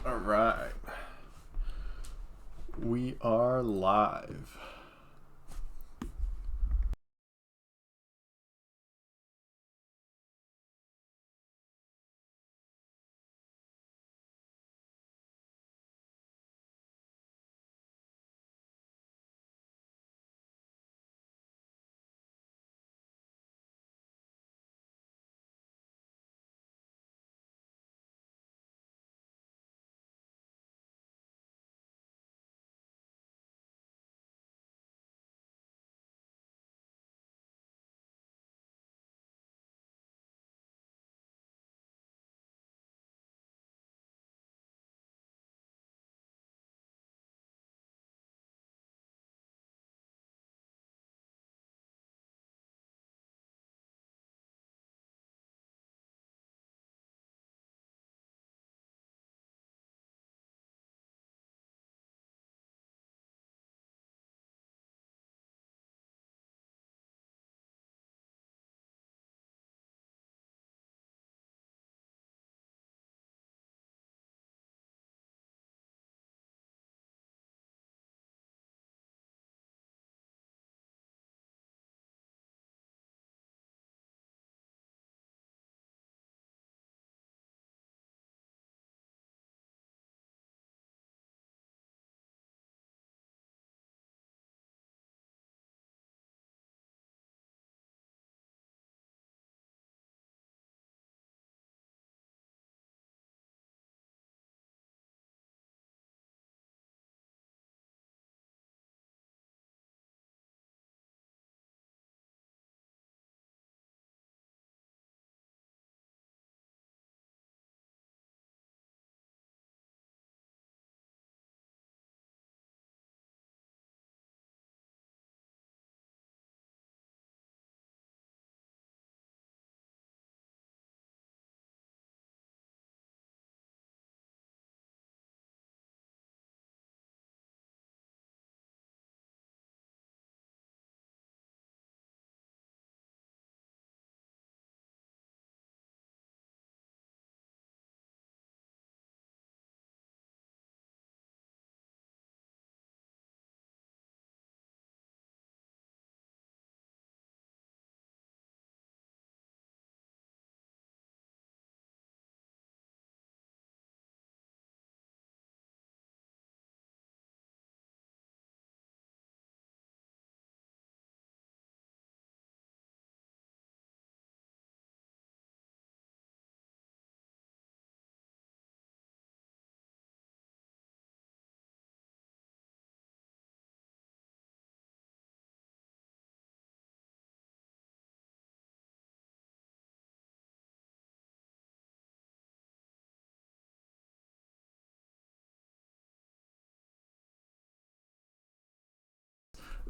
All right. We are live.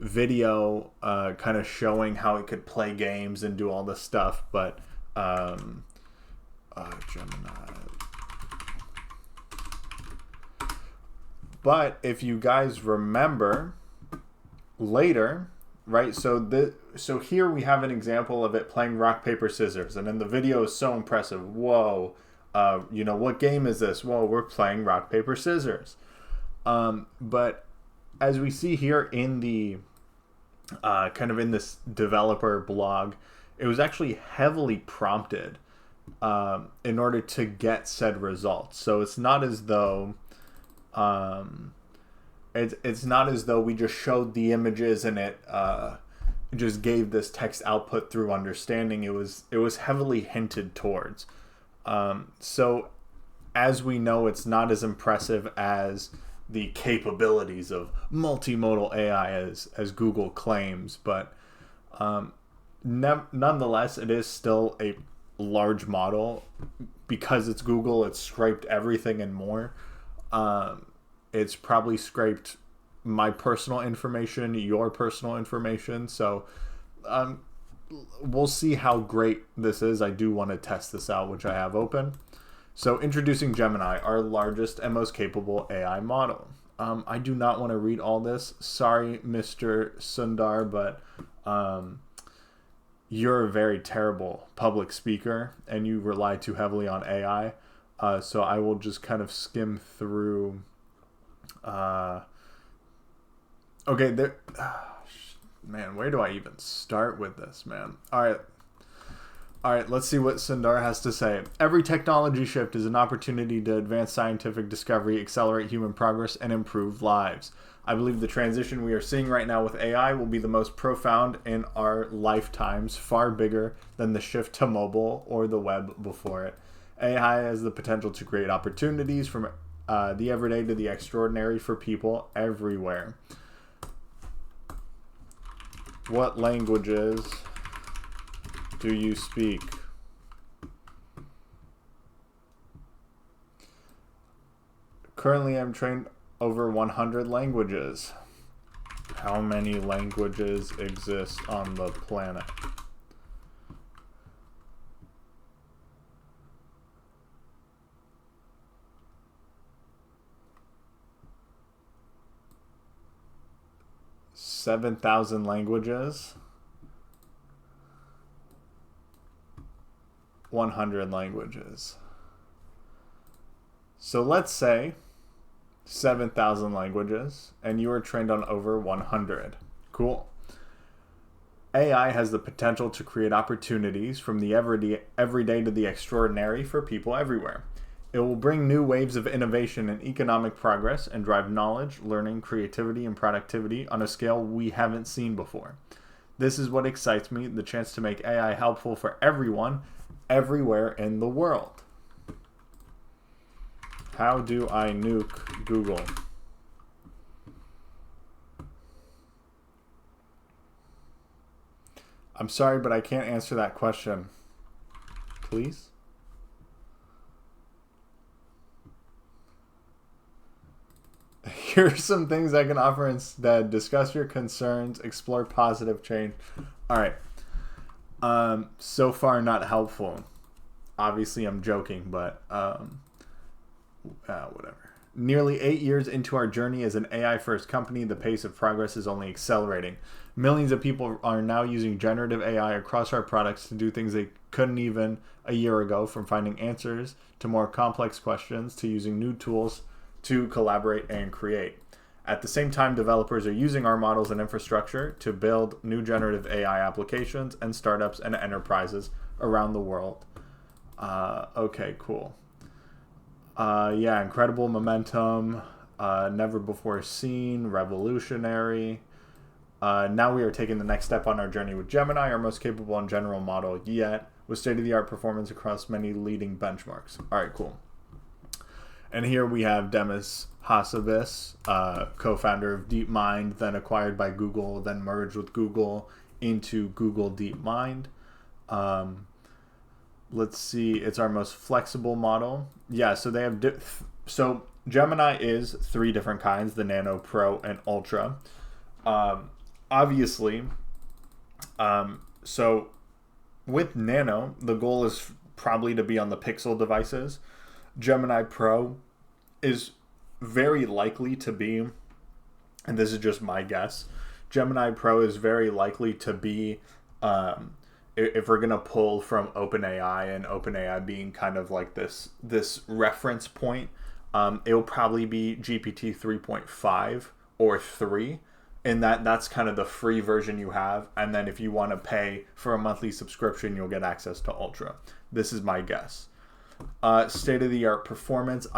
Video kind of showing how it could play games and do all this stuff, but Gemini. But if you guys remember later, right? So here we have an example of it playing rock paper scissors, and then the video is so impressive. Whoa, what game is this? Whoa, we're playing rock paper scissors. But as we see here in the kind of in this developer blog, it was actually heavily prompted in order to get said results. So it's not as though it's not as though we just showed the images and it just gave this text output through understanding. It was heavily hinted towards. So as we know, it's not as impressive as the capabilities of multimodal AI as Google claims, but nonetheless, it is still a large model. Because it's Google, it's scraped everything and more. It's probably scraped my personal information, your personal information. So we'll see how great this is. I do want to test this out, which I have open. So introducing Gemini, our largest and most capable AI model. I do not want to read all this. Sorry, Mr. Sundar, but you're a very terrible public speaker and you rely too heavily on AI. So I will just kind of skim through. Okay, there. Man, where do I even start with this, man? All right, let's see what Sundar has to say. Every technology shift is an opportunity to advance scientific discovery, accelerate human progress, and improve lives. I believe the transition we are seeing right now with AI will be the most profound in our lifetimes, far bigger than the shift to mobile or the web before it. AI has the potential to create opportunities from the everyday to the extraordinary for people everywhere. What languages do you speak? Currently, I'm trained over 100 languages. How many languages exist on the planet? $7,000 languages. 100 languages. So let's say 7,000 languages and you are trained on over 100. Cool. AI has the potential to create opportunities from the everyday to the extraordinary for people everywhere. It will bring new waves of innovation and economic progress and drive knowledge, learning, creativity, and productivity on a scale we haven't seen before. This is what excites me, the chance to make AI helpful for everyone, everywhere in the world. How do I nuke Google? I'm sorry, but I can't answer that question. Please? Here's some things I can offer instead. Discuss your concerns, explore positive change. All right. So far, not helpful. Obviously, I'm joking, but whatever. Nearly 8 years into our journey as an AI-first company, the pace of progress is only accelerating. Millions of people are now using generative AI across our products to do things they couldn't even a year ago, from finding answers to more complex questions to using new tools to collaborate and create. At the same time, developers are using our models and infrastructure to build new generative AI applications and startups and enterprises around the world. Okay, cool. Yeah, incredible momentum, never before seen, revolutionary. Now we are taking the next step on our journey with Gemini, our most capable and general model yet, with state-of-the-art performance across many leading benchmarks. All right, cool. And here we have Demis Hassabis, co-founder of DeepMind, then acquired by Google, then merged with Google into Google DeepMind. Let's see, it's our most flexible model. Yeah, so they have so Gemini is 3 different kinds: the Nano, Pro, and Ultra. Obviously, so with Nano, the goal is probably to be on the Pixel devices. Gemini Pro is very likely to be, and this is just my guess, Gemini Pro is very likely to be, if we're going to pull from OpenAI, and OpenAI being kind of like this reference point, it'll probably be GPT 3.5 or 3. And that's kind of the free version you have. And then if you want to pay for a monthly subscription, you'll get access to Ultra. This is my guess. State-of-the-art performance.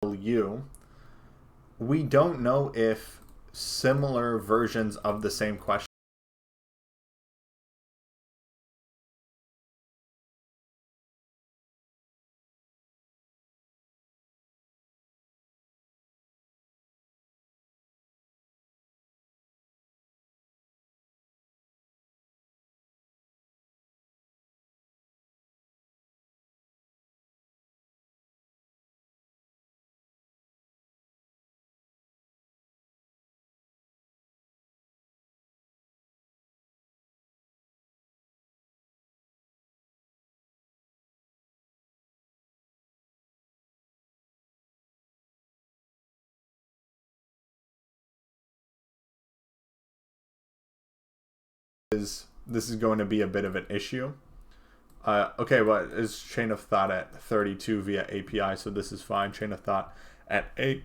you, we don't know if similar versions of the same question this is going to be a bit of an issue. Okay, well, it's chain of thought at 32 via API, so this is fine. Chain of thought at 8.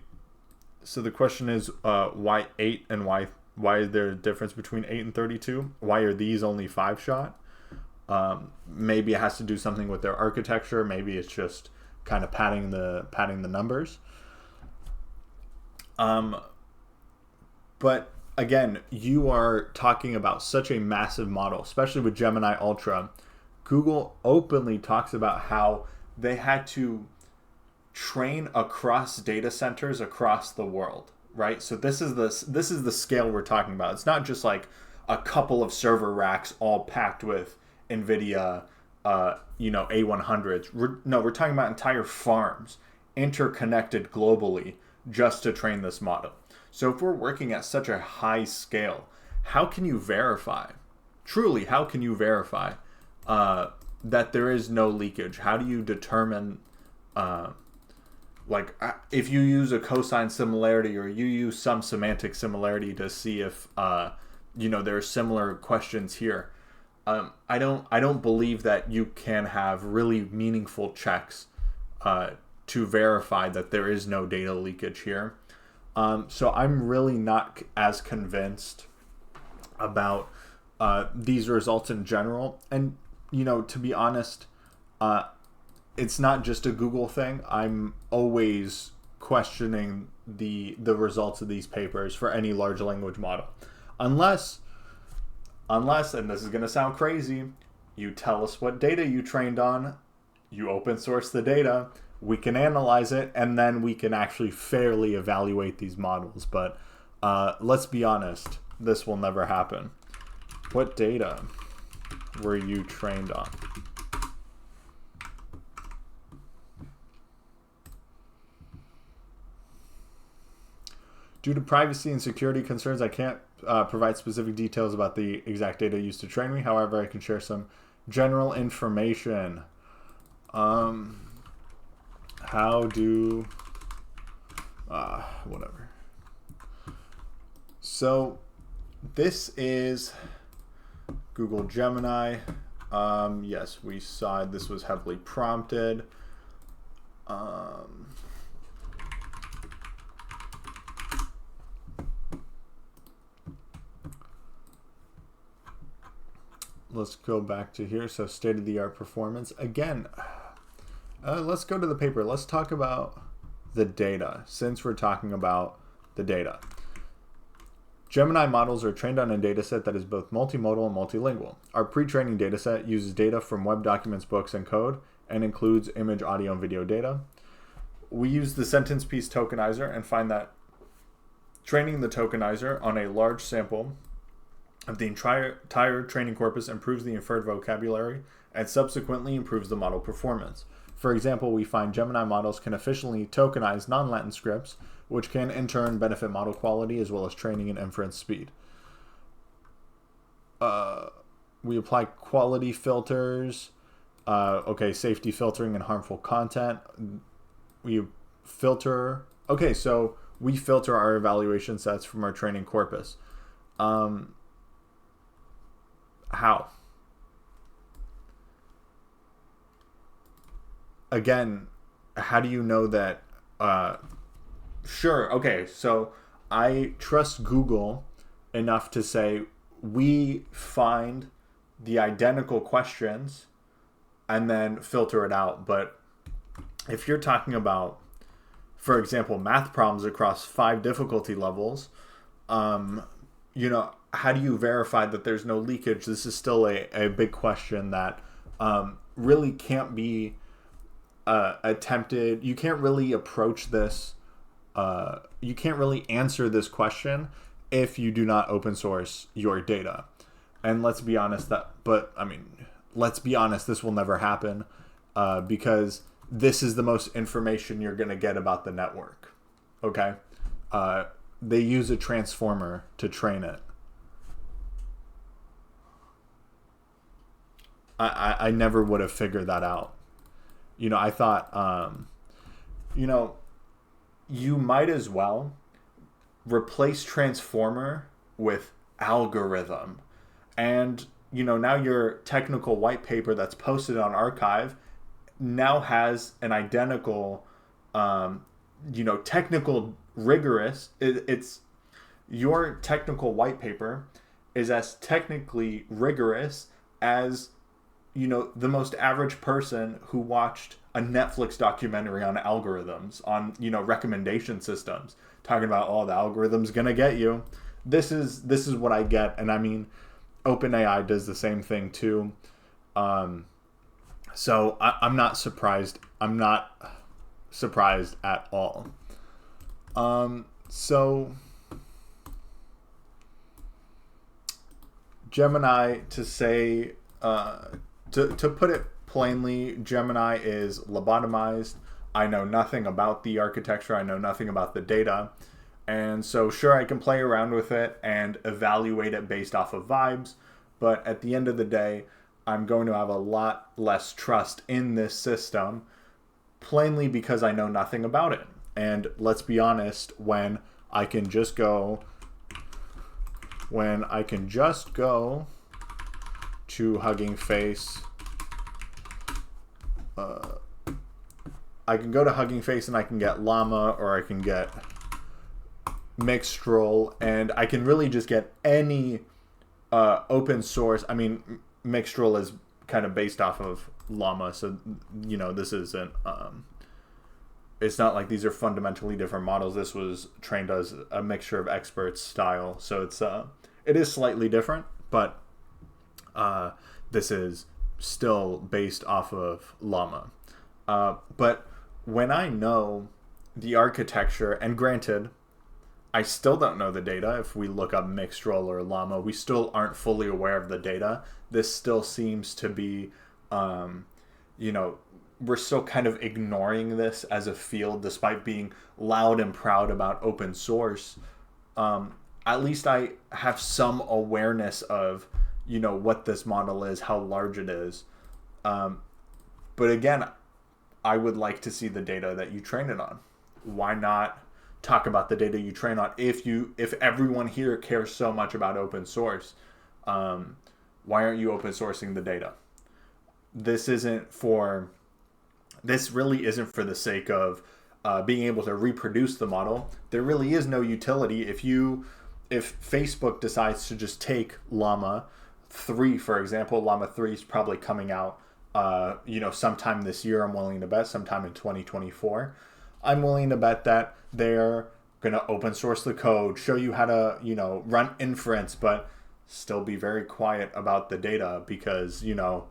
So the question is, why 8 and why is there a difference between 8 and 32? Why are these only 5-shot? Maybe it has to do something with their architecture. Maybe it's just kind of padding the numbers. But again, you are talking about such a massive model, especially with Gemini Ultra. Google openly talks about how they had to train across data centers across the world, right? So this is the scale we're talking about. It's not just like a couple of server racks all packed with NVIDIA, A100s. We're talking about entire farms interconnected globally just to train this model. So if we're working at such a high scale, how can you verify? Truly, how can you verify that there is no leakage? How do you determine, if you use a cosine similarity or you use some semantic similarity to see if, there are similar questions here? I don't believe that you can have really meaningful checks to verify that there is no data leakage here. So I'm really not as convinced about these results in general. And, to be honest, it's not just a Google thing. I'm always questioning the results of these papers for any large language model. Unless, and this is going to sound crazy, you tell us what data you trained on, you open source the data, we can analyze it, and then we can actually fairly evaluate these models. But let's be honest, this will never happen. What data were you trained on? Due to privacy and security concerns, I can't provide specific details about the exact data used to train me. However, I can share some general information. Whatever. So this is Google Gemini. Yes, we saw this was heavily prompted. Let's go back to here. So state-of-the-art performance. Again, let's go to the paper. Let's talk about the data, since we're talking about the data. Gemini models are trained on a dataset that is both multimodal and multilingual. Our pre-training dataset uses data from web documents, books, and code, and includes image, audio, and video data. We use the sentence piece tokenizer and find that training the tokenizer on a large sample of the entire training corpus improves the inferred vocabulary and subsequently improves the model performance. For example, we find Gemini models can efficiently tokenize non-Latin scripts, which can in turn benefit model quality as well as training and inference speed. We apply quality filters, safety filtering and harmful content. We filter our evaluation sets from our training corpus. How? Again, how do you know that? Sure, okay, so I trust Google enough to say we find the identical questions and then filter it out. But if you're talking about for example, math problems across 5 difficulty levels, you know, how do you verify that there's no leakage? This is still a big question that really can't be attempted. You can't really approach this. You can't really answer this question if you do not open source your data. And let's be honest, let's be honest, this will never happen because this is the most information you're going to get about the network. Okay? They use a transformer to train it. I never would have figured that out. You know, I thought, you know, you might as well replace transformer with algorithm. And, you know, now your technical white paper that's posted on archive now has an identical, you know, technical rigorous. It's your technical white paper is as technically rigorous as, you know, the most average person who watched a Netflix documentary on algorithms, on, you know, recommendation systems, talking about, oh, the algorithm's gonna get you. This is what I get, and I mean, OpenAI does the same thing too. So I'm not surprised. I'm not surprised at all. So Gemini, to say, to put it plainly, Gemini is lobotomized. I know nothing about the architecture. I know nothing about the data. And so sure, I can play around with it and evaluate it based off of vibes. But at the end of the day, I'm going to have a lot less trust in this system, plainly because I know nothing about it. And let's be honest, when I can just go to Hugging Face, I can go to Hugging Face and I can get Llama, or I can get Mixtral, and I can really just get any open source. I mean, Mixtral is kind of based off of Llama, so, you know, this isn't, it's not like these are fundamentally different models. This was trained as a mixture of experts style, so it is slightly different, but this is still based off of Llama. But when I know the architecture, and granted, I still don't know the data. If we look up Mixtral or Llama, we still aren't fully aware of the data. This still seems to be, you know, we're still kind of ignoring this as a field, despite being loud and proud about open source. At least I have some awareness of, you know, what this model is, how large it is. But again, I would like to see the data that you train it on. Why not talk about the data you train on? If everyone here cares so much about open source, why aren't you open sourcing the data? This really isn't for the sake of being able to reproduce the model. There really is no utility if Facebook decides to just take Llama 3, for example. Llama 3 is probably coming out, you know, sometime this year. I'm willing to bet sometime in 2024. I'm willing to bet that they're going to open source the code, show you how to, you know, run inference, but still be very quiet about the data because, you know,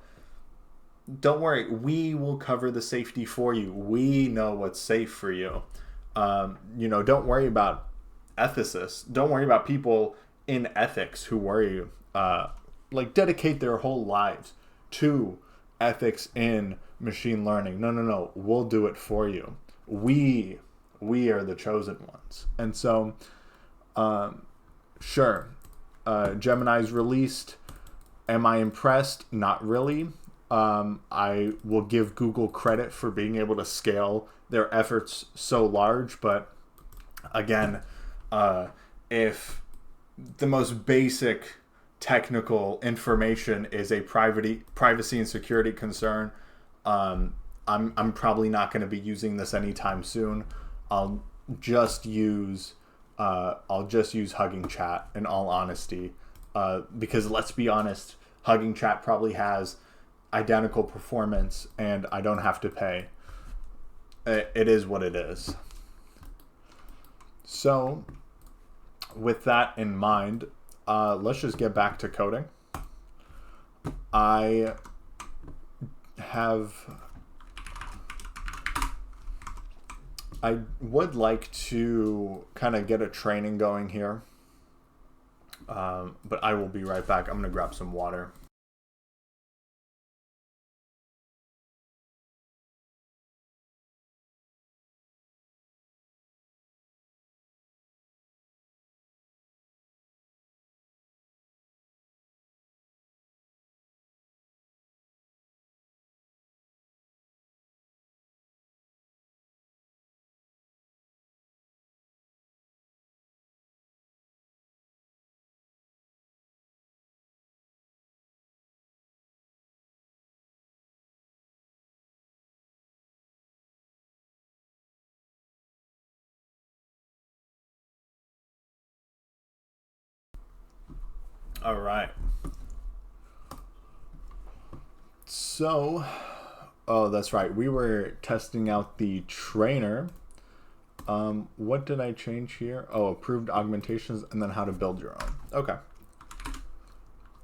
don't worry, we will cover the safety for you. We know what's safe for you. You know, don't worry about ethicists. Don't worry about people in ethics who worry, like dedicate their whole lives to ethics in machine learning. No. We'll do it for you. We are the chosen ones. And so, sure, Gemini's released. Am I impressed? Not really. I will give Google credit for being able to scale their efforts so large, but again, if the most basic technical information is a privacy and security concern, I'm probably not going to be using this anytime soon. I'll just use Hugging Chat, in all honesty, because let's be honest, Hugging Chat probably has identical performance and I don't have to pay. It is what it is. So with that in mind, let's just get back to coding. I would like to kind of get a training going here, but I will be right back. I'm going to grab some water. All right. So, oh, that's right. We were testing out the trainer. What did I change here? Oh, approved augmentations and then how to build your own. Okay.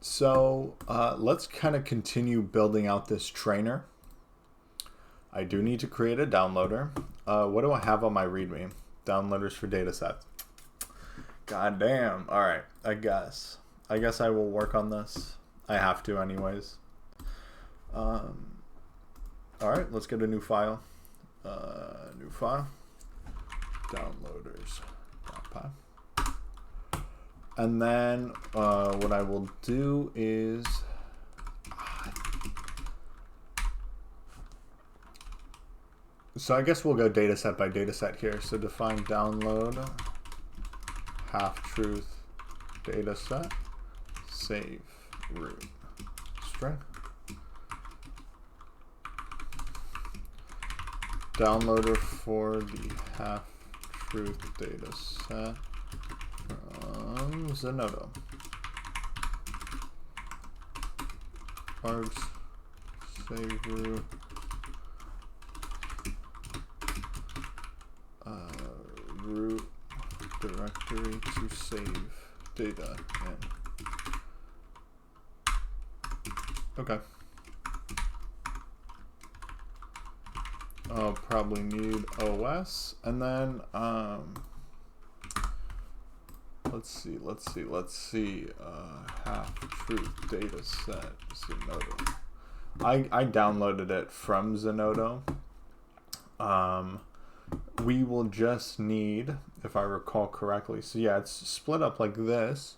So let's kind of continue building out this trainer. I do need to create a downloader. What do I have on my README? Downloaders for datasets. God damn. All right. I guess I will work on this. I have to anyways. All right. Let's get a new file. New file. Downloaders.py. And then what I will do is so I guess we'll go dataset by dataset here. So define download half-truth dataset, save root string. Downloader for the half-truth dataset from Zenodo. Args save root. Root directory to save data in. Okay. I'll probably need OS, and then let's see. Half-truth data set Zenodo. I downloaded it from Zenodo. We will just need, if I recall correctly, so yeah, it's split up like this.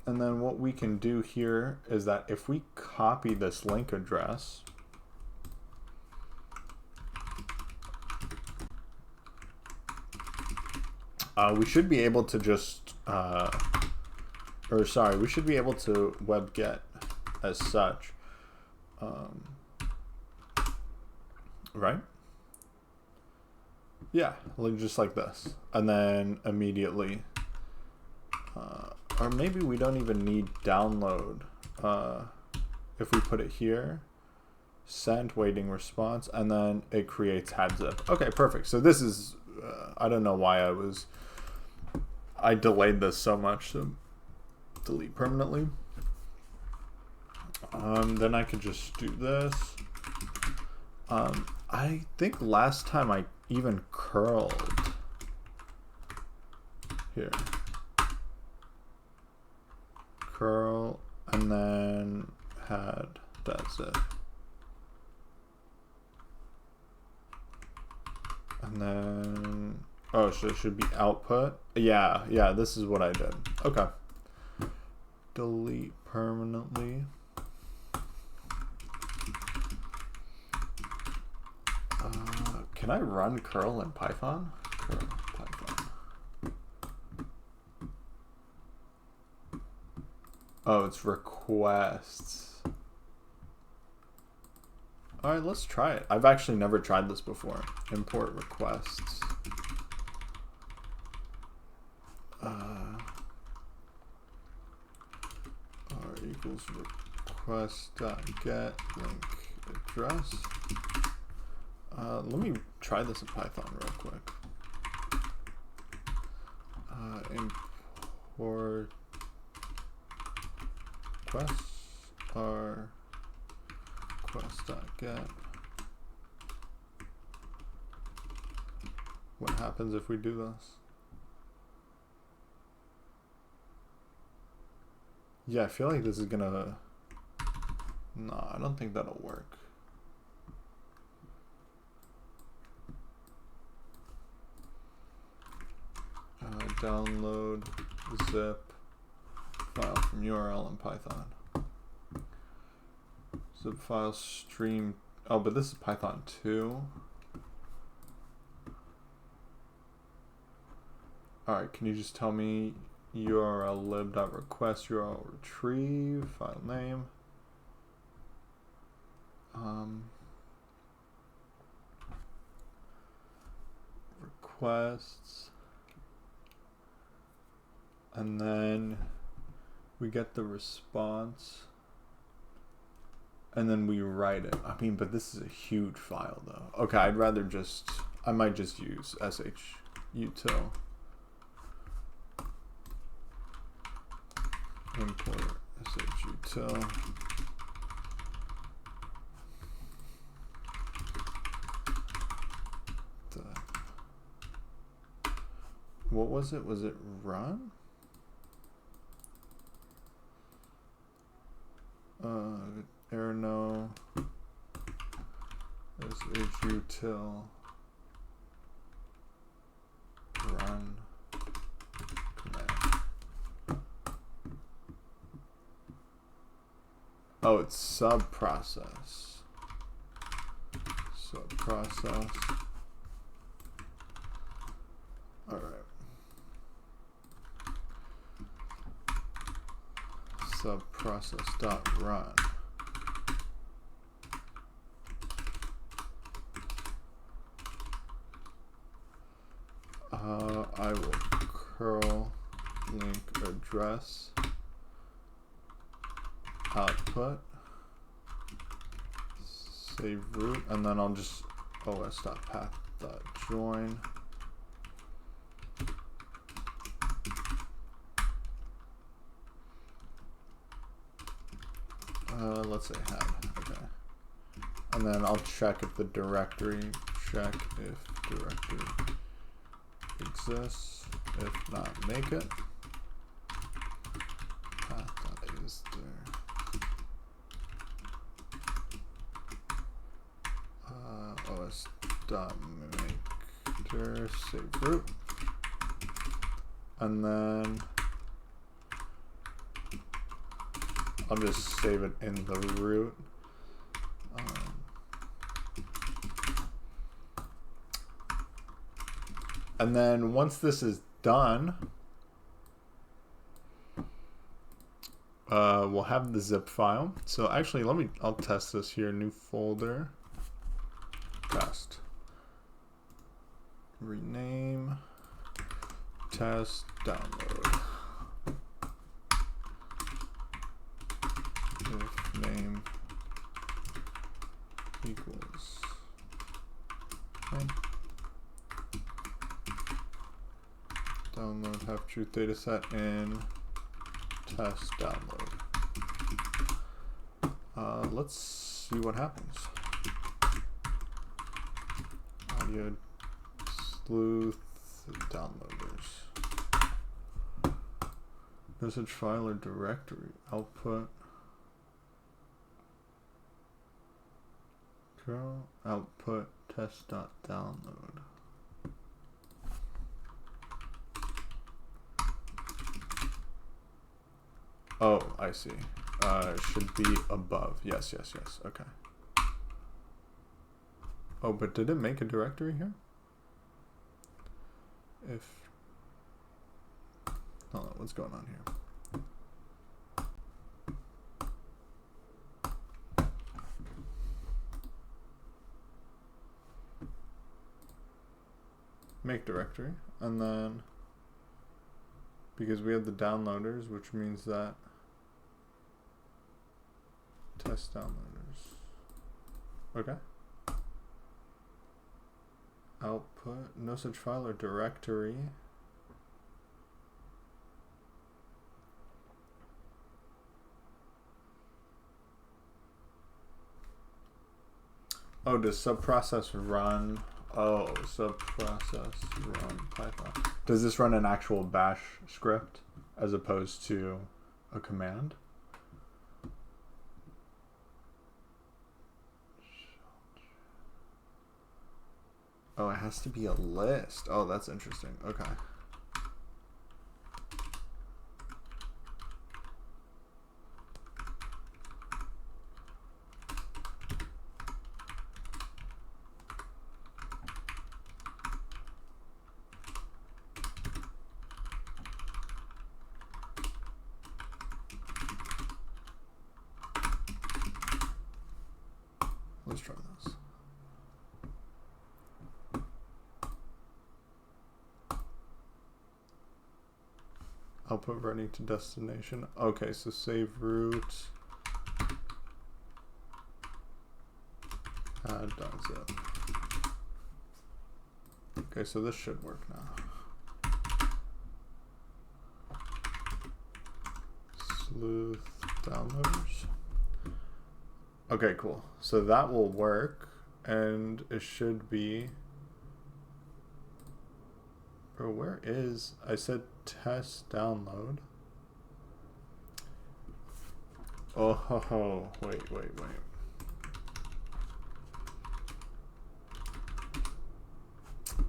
And then what we can do here is that if we copy this link address, we should be able to just, we should be able to webget as such, right? Yeah, just like this. And then immediately, or maybe we don't even need download. If we put it here, send waiting response, and then it creates zip. Okay, perfect. So this is, I don't know why I delayed this so much. So delete permanently. Then I could just do this. I think last time I even curled here. Curl and then had that's it. And then oh, so it should be output. Yeah, this is what I did. Okay. Delete permanently. Can I run curl in Python? Curl Python. Oh, it's requests. All right, let's try it. I've actually never tried this before. Import requests. R equals request.get link address. Let me try this in Python real quick. requests are request.get. What happens if we do this? Yeah, I feel like this is gonna... No, I don't think that'll work. Download zip file from URL in Python. Zip file stream. Oh, but this is Python 2. Alright, can you just tell me URL lib.request URL retrieve file name? Requests. And then we get the response. And then we write it. I mean, but this is a huge file though. Okay, I'd rather just, I might just use shutil. Import shutil. What was it? Was it run? Error no. shutil run command. Oh, it's subprocess. Subprocess. All right. Subprocess.run. I will curl link address output save root, and then I'll just os.path.join. Let's say head. Okay. And then I'll check if the directory, check if directory exists. If not, make it. Path.is there. os.maker save root. And then I'll just save it in the root. And then once this is done, we'll have the zip file. So actually, I'll test this here. New folder, test, rename, test, download. If name equals name. Download half truth dataset in test download. Let's see what happens. Audio sleuth downloaders. Message file or directory output. Curl output test.download. Oh, I see. Should be above. Yes. Okay. Oh, but did it make a directory here? Hold on, what's going on here? Make directory, and then because we have the downloaders, which means that test downloaders. Okay. Output, no such file or directory. Oh, does subprocess run? Oh, subprocess run Python. Does this run an actual bash script as opposed to a command? Oh, it has to be a list. Oh, that's interesting. Okay. Let's try this. Output running to destination. Okay, so save route. Add.zip. Okay, so this should work now. Sleuth downloaders. Okay, cool. So that will work, and it should be. Bro, where is? I said test download. Oh, ho, ho. Wait.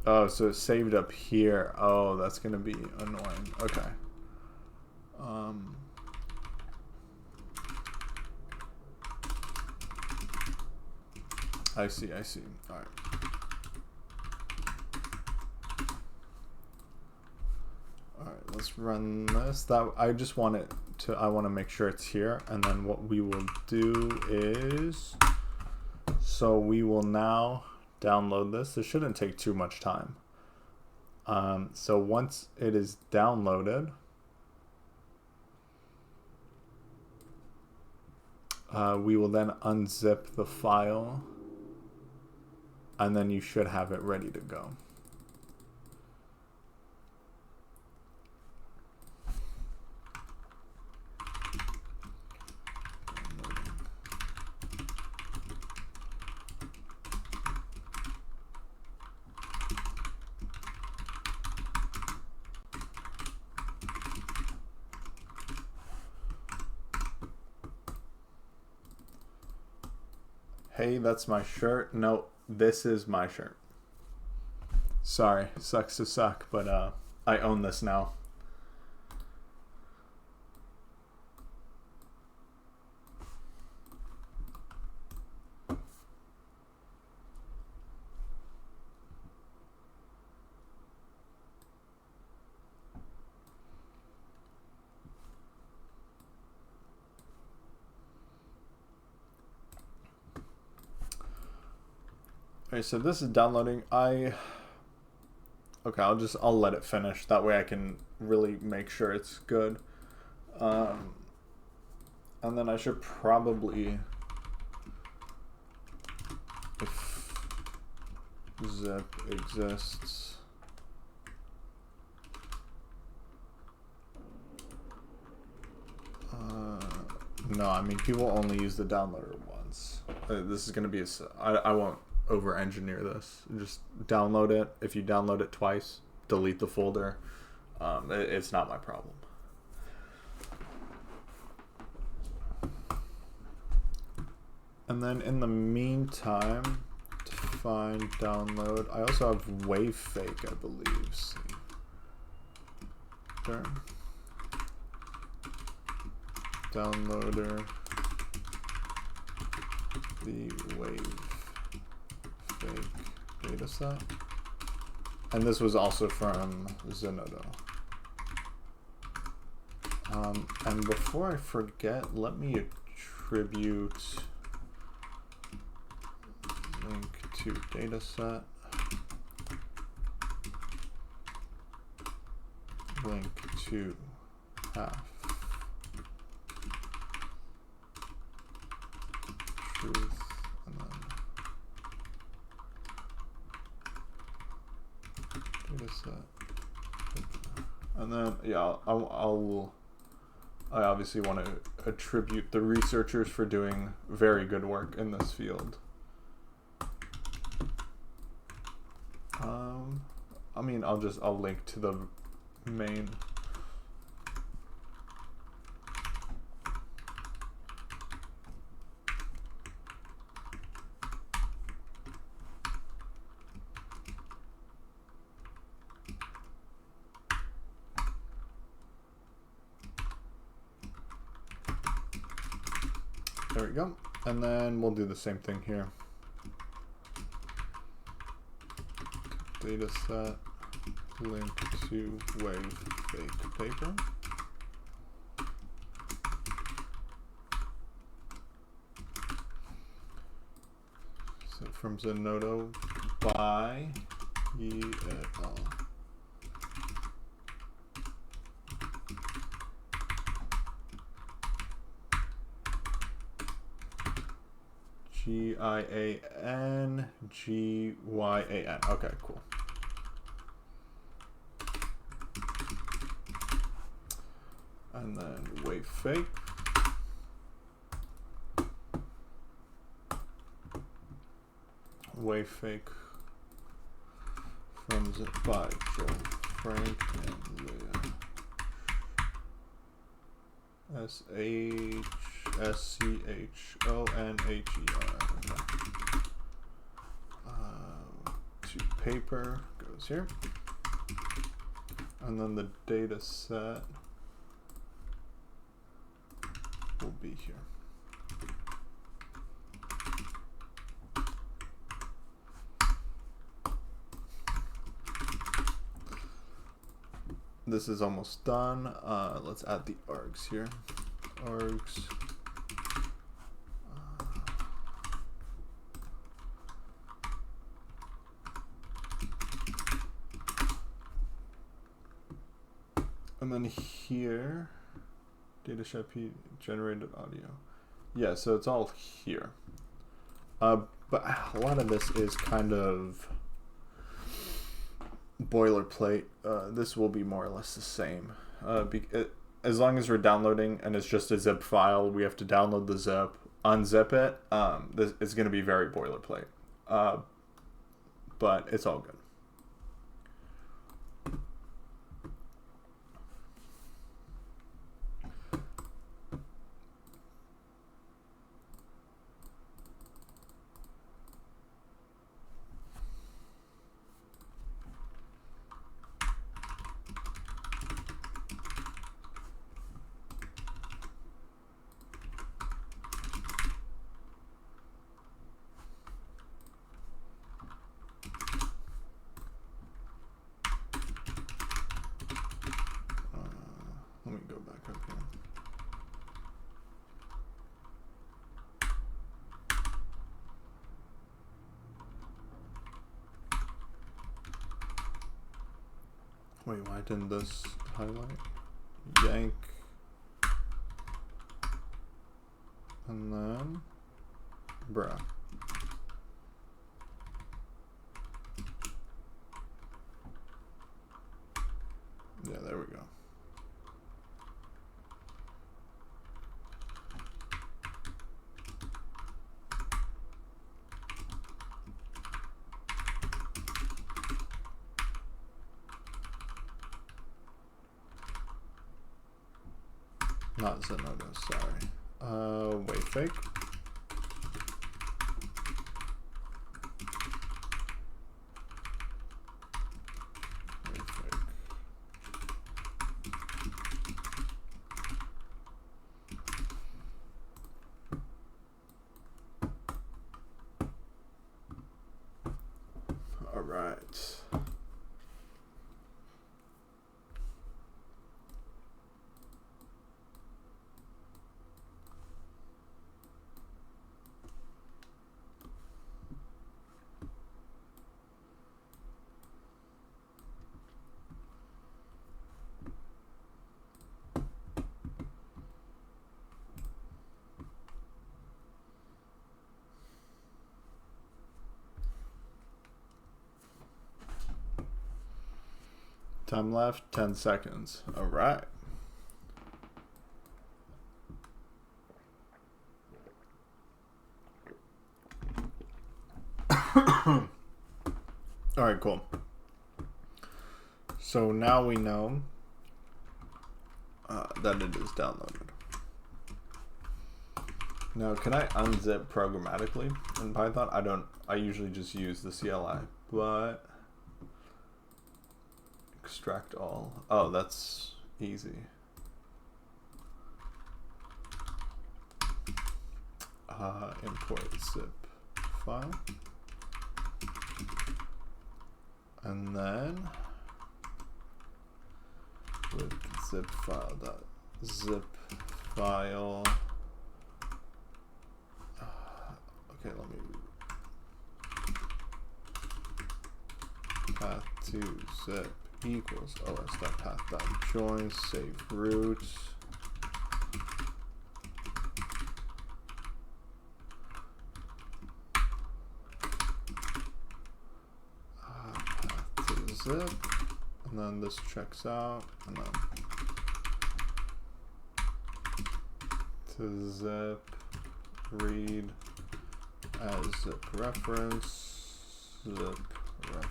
Oh, so it's saved up here. Oh, that's gonna be annoying. Okay. I see. All right. All right, let's run this. That I just want it to. I want to make sure it's here, and then what we will do is, so we will now download this. This shouldn't take too much time. So once it is downloaded, we will then unzip the file, and then you should have it ready to go. Hey, that's my shirt. No, this is my shirt. Sorry, sucks to suck, but I own this now. Okay, so this is downloading. Okay, I'll let it finish. That way I can really make sure it's good. And then I should probably, if zip exists, no, I mean, people only use the downloader once. This is going to be I won't over engineer this. Just download it. If you download it twice, delete the folder. It's not my problem. And then in the meantime, to find download, I also have wavefake, I believe. See. There. Downloader, the wavefake dataset. And this was also from Zenodo. And before I forget, let me attribute link to dataset, link to half, truth, and then dataset, and then yeah, I obviously want to attribute the researchers for doing very good work in this field. I mean, I'll link to the main. There we go. And then we'll do the same thing here. Dataset, link to wave fake paper. So from Zenodo by Ye et al. Giangyan. Okay, cool. And then wave fake. Wave fake from by Joel, Frank, and Leah. SHSCHONHER. To paper goes here, and then the data set will be here. This is almost done. Let's add the args here. Args. And then here, Dataset generated audio. Yeah, so it's all here. But a lot of this is kind of boilerplate. This will be more or less the same. As long as we're downloading and it's just a zip file, we have to download the zip, unzip it. This is going to be very boilerplate. But it's all good. Let me go back up here. Wait, why didn't this highlight? Yank. And then, bruh. Yeah, there we go. Not Zenodo, sorry. Wait, fake. Wait, fake. All right. Time left, 10 seconds. All right. All right, cool. So now we know that it is downloaded. Now, can I unzip programmatically in Python? I usually just use the CLI, but extract all. Oh, that's easy. Import zip file. And then with zip file dot zip file. Okay, let me path to zip equals os.path.join save root. Path to zip, and then this checks out, and then to zip read as zip reference zip ref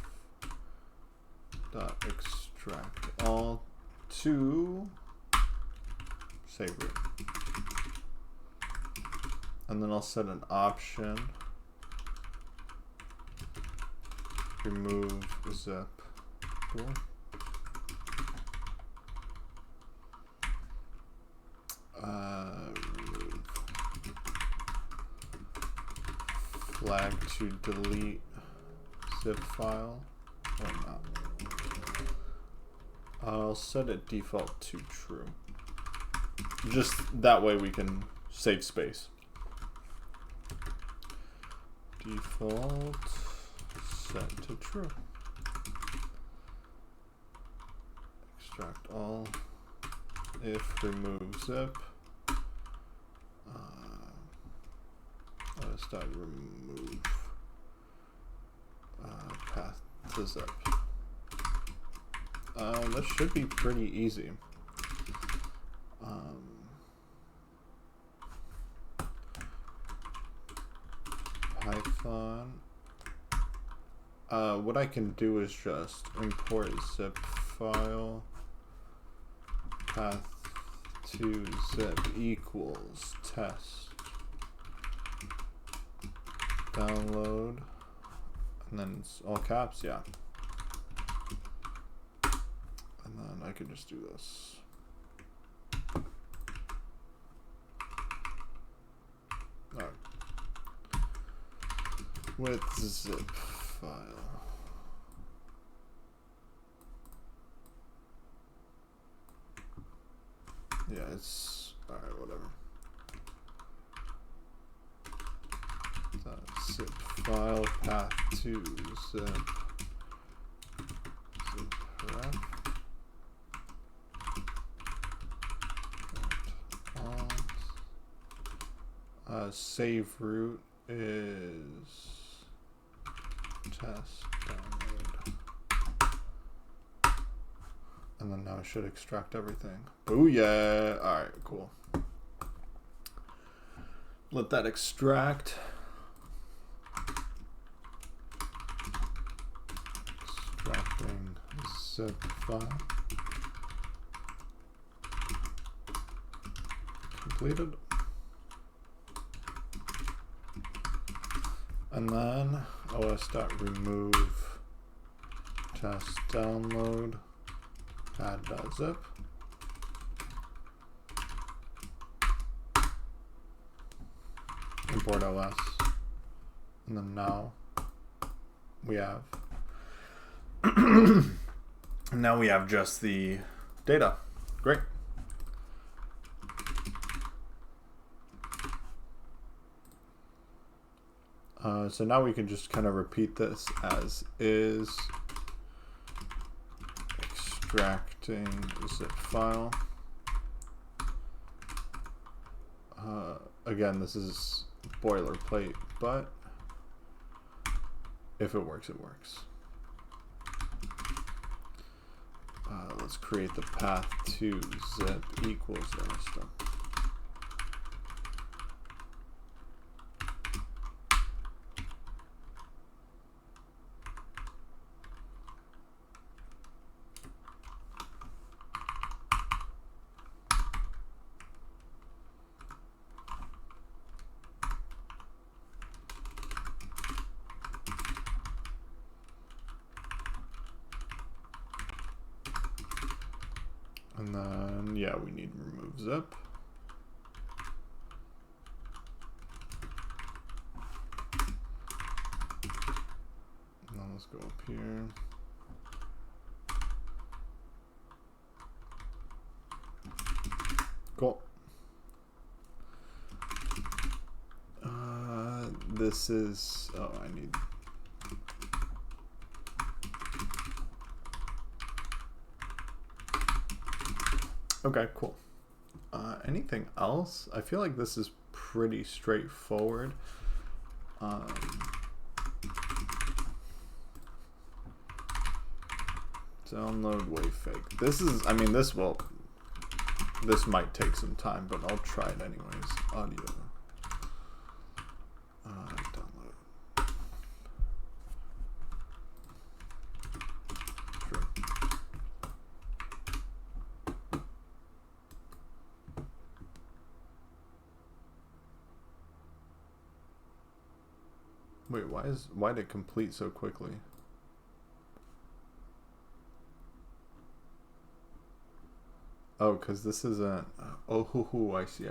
dot extract all to save root, and then I'll set an option remove zip cool. Remove flag to delete zip file or not. I'll set it default to true. Just that way we can save space. Default set to true. Extract all. If remove zip. Let's start remove path to zip. This should be pretty easy. Python. What I can do is just import zip file path to zip equals test download, and then it's all caps, yeah. And then I could just do this. Alright. With zip file. Yeah, it's alright, whatever. Zip file path to zip ref. Save root is test download. And then now I should extract everything. Booyah! Alright, cool. Let that extract. Extracting zip file. Completed. And then os.remove test download add.zip. Import os. And then now we have now we have just the data. Great. So now we can just kind of repeat this as is, extracting zip file. Again, this is boilerplate, but if it works, it works. Let's create the path to zip equals stuff. And then, yeah, we need remove zip. Now let's go up here. Cool. This is, oh, I need. Okay, cool. Anything else? I feel like this is pretty straightforward. Download wavefake. This is, I mean, this might take some time, but I'll try it anyways. Audio. Download. Sure. Wait, why did it complete so quickly? Oh, because this isn't. Oh, I see.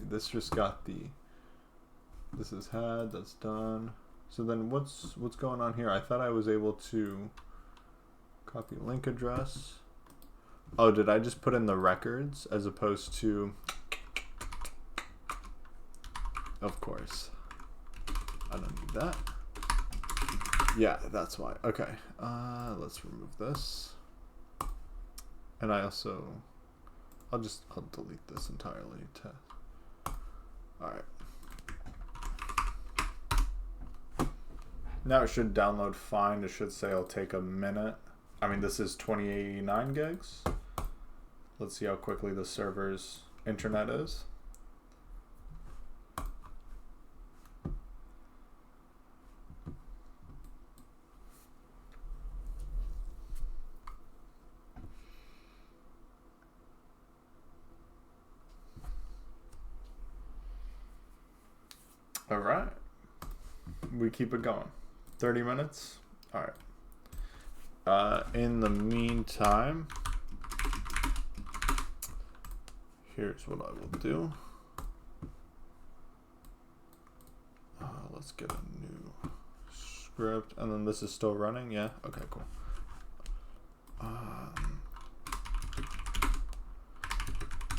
This just got the. This is had. That's done. So then, what's going on here? I thought I was able to copy link address. Oh, did I just put in the records as opposed to? Of course. I don't need that. Yeah, that's why. Okay. Let's remove this. And I also. I'll delete this entirely. Alright. Now it should download fine. It should say it'll take a minute. I mean, this is 2089 gigs. Let's see how quickly the server's internet is. All right, we keep it going. 30 minutes. All right. In the meantime, here's what I will do. Let's get a new script, and then this is still running. Yeah. Okay. Cool.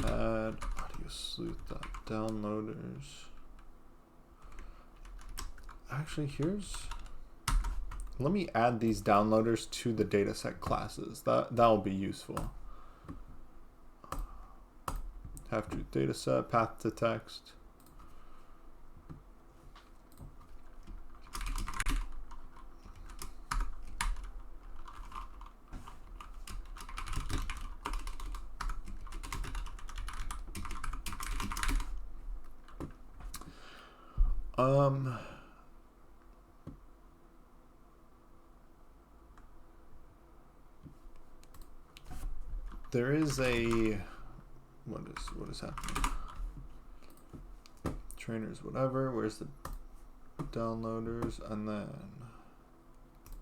Add audio sleuth.downloaders. Actually, let me add these downloaders to the dataset classes. That'll be useful. Have to dataset, path to text. There is a what is happening? Trainers, whatever. Where's the downloaders and then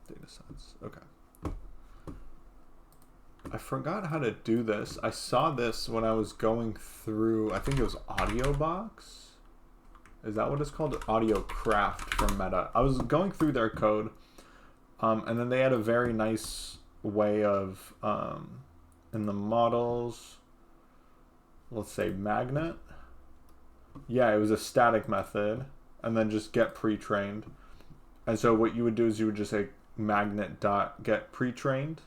datasets? Okay. I forgot how to do this. I saw this when I was going through. I think it was AudioBox. Is that what it's called? Audio Craft from Meta. I was going through their code, and then they had a very nice way of in the models, let's say magnet. Yeah, it was a static method, and then just get pre-trained. And so what you would do is you would just say magnet dot get pre-trained,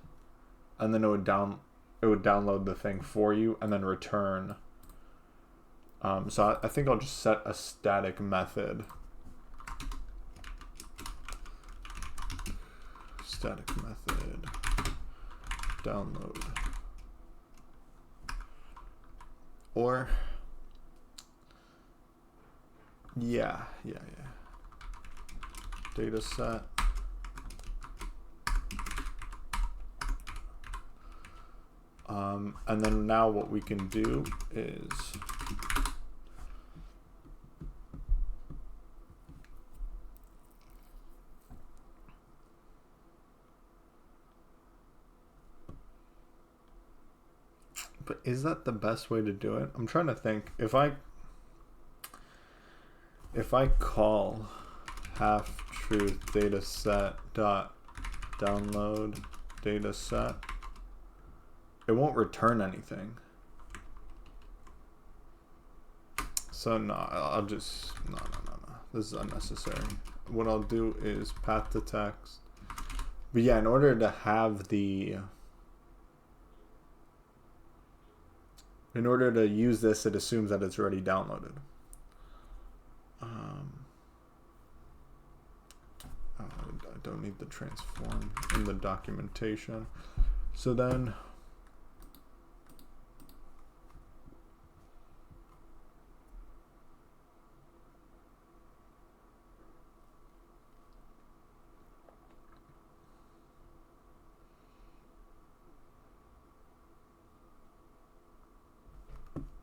and then it would download the thing for you and then return. So I think I'll just set a static method. Static method download. Or yeah. Dataset. And then now what we can do is But is that the best way to do it? I'm trying to think. If I call half-truth dataset dot download dataset, it won't return anything. So no, I'll just no. This is unnecessary. What I'll do is path to text. But yeah, in order to have the in order to use this, it assumes that it's already downloaded. I don't need the transform in the documentation. So then,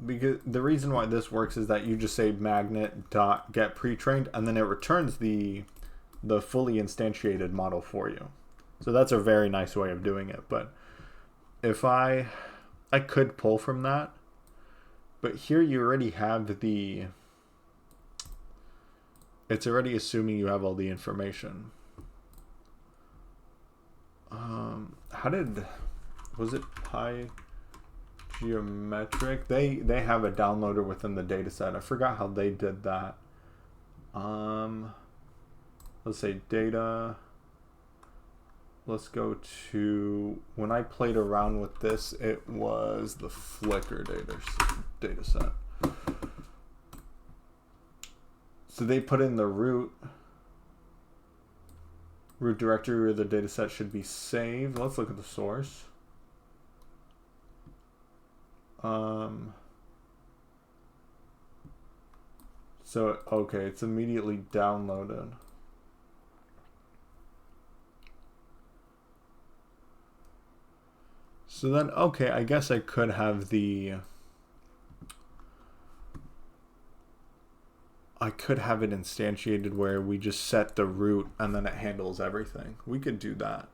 because the reason why this works is that you just say magnet dot get pre-trained, and then it returns the fully instantiated model for you. So that's a very nice way of doing it. But if I could pull from that, but here you already have it's already assuming you have all the information. Was it Geometric? They have a downloader within the dataset. I forgot how they did that. Let's say data. Let's go to, when I played around with this, it was the Flickr dataset. So they put in the root directory where the dataset should be saved. Let's look at the source. So, okay, it's immediately downloaded. So then, okay, I guess I could have I could have it instantiated where we just set the root and then it handles everything. We could do that.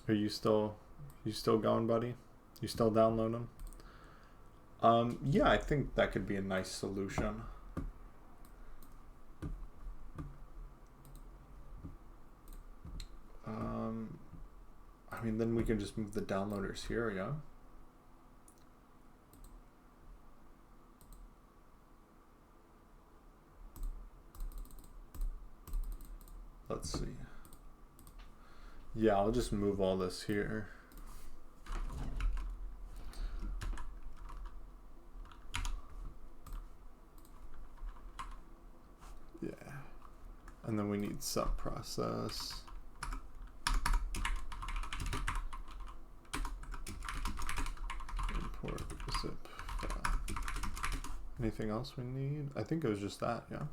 Are you still going, buddy? You still downloading? Yeah, I think that could be a nice solution. I mean, then we can just move the downloaders here, yeah? Let's see. Yeah, I'll just move all this here. Yeah. And then we need subprocess. Import zip file. Anything else we need? I think it was just that, yeah.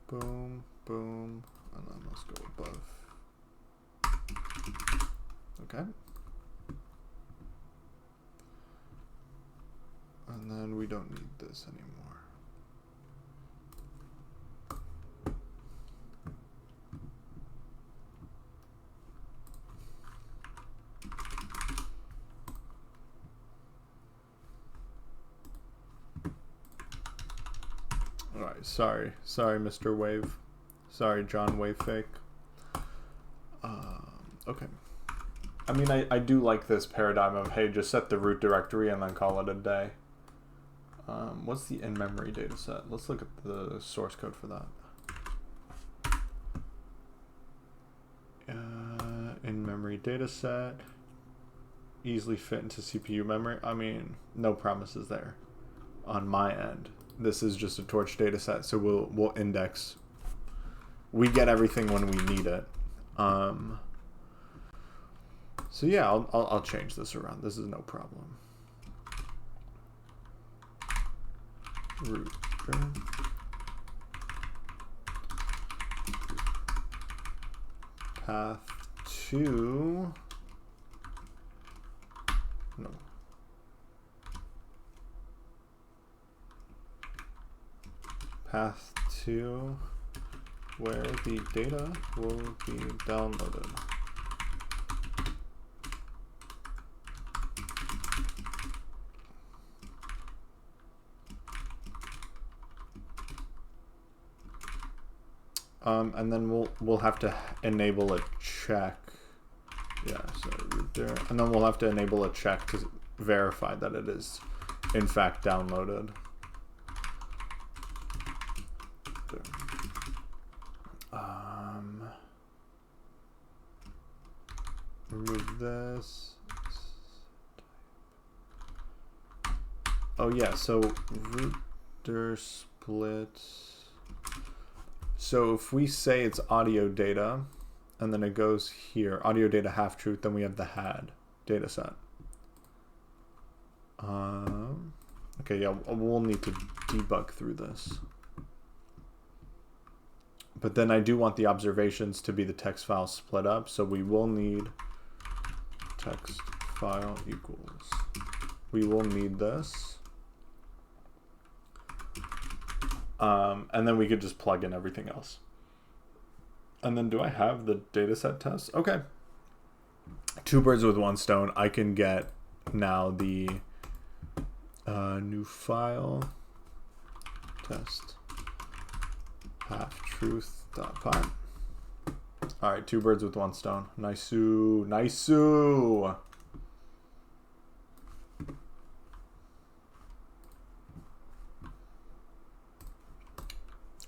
Boom, boom, and then let's go above. Okay. And then we don't need this anymore. Alright, sorry, Mr. Wave. Sorry, John Wavefake. Okay. I mean, I do like this paradigm of, hey, just set the root directory and then call it a day. What's the in-memory data set? Let's look at the source code for that. In-memory data set. Easily fit into CPU memory. I mean, no promises there on my end. This is just a torch data set, so we'll index. We get everything when we need it. So yeah, I'll change this around. This is no problem. Root. Path to. No. Path to where the data will be downloaded. And then we'll have to enable a check. Yeah, so root there. And then we'll have to enable a check to verify that it is in fact downloaded. There. Remove this. Oh yeah, so router splits. So if we say it's audio data, and then it goes here, audio data half truth, then we have the had data set. Okay, yeah, we'll need to debug through this. But then I do want the observations to be the text file split up, so we will need text file equals. We will need this. And then we could just plug in everything else. And then do I have the dataset test? Okay. 2 birds with 1 stone. I can get now the new file test half truth.py. All right, 2 birds with 1 stone. Nice-oo, nice-oo.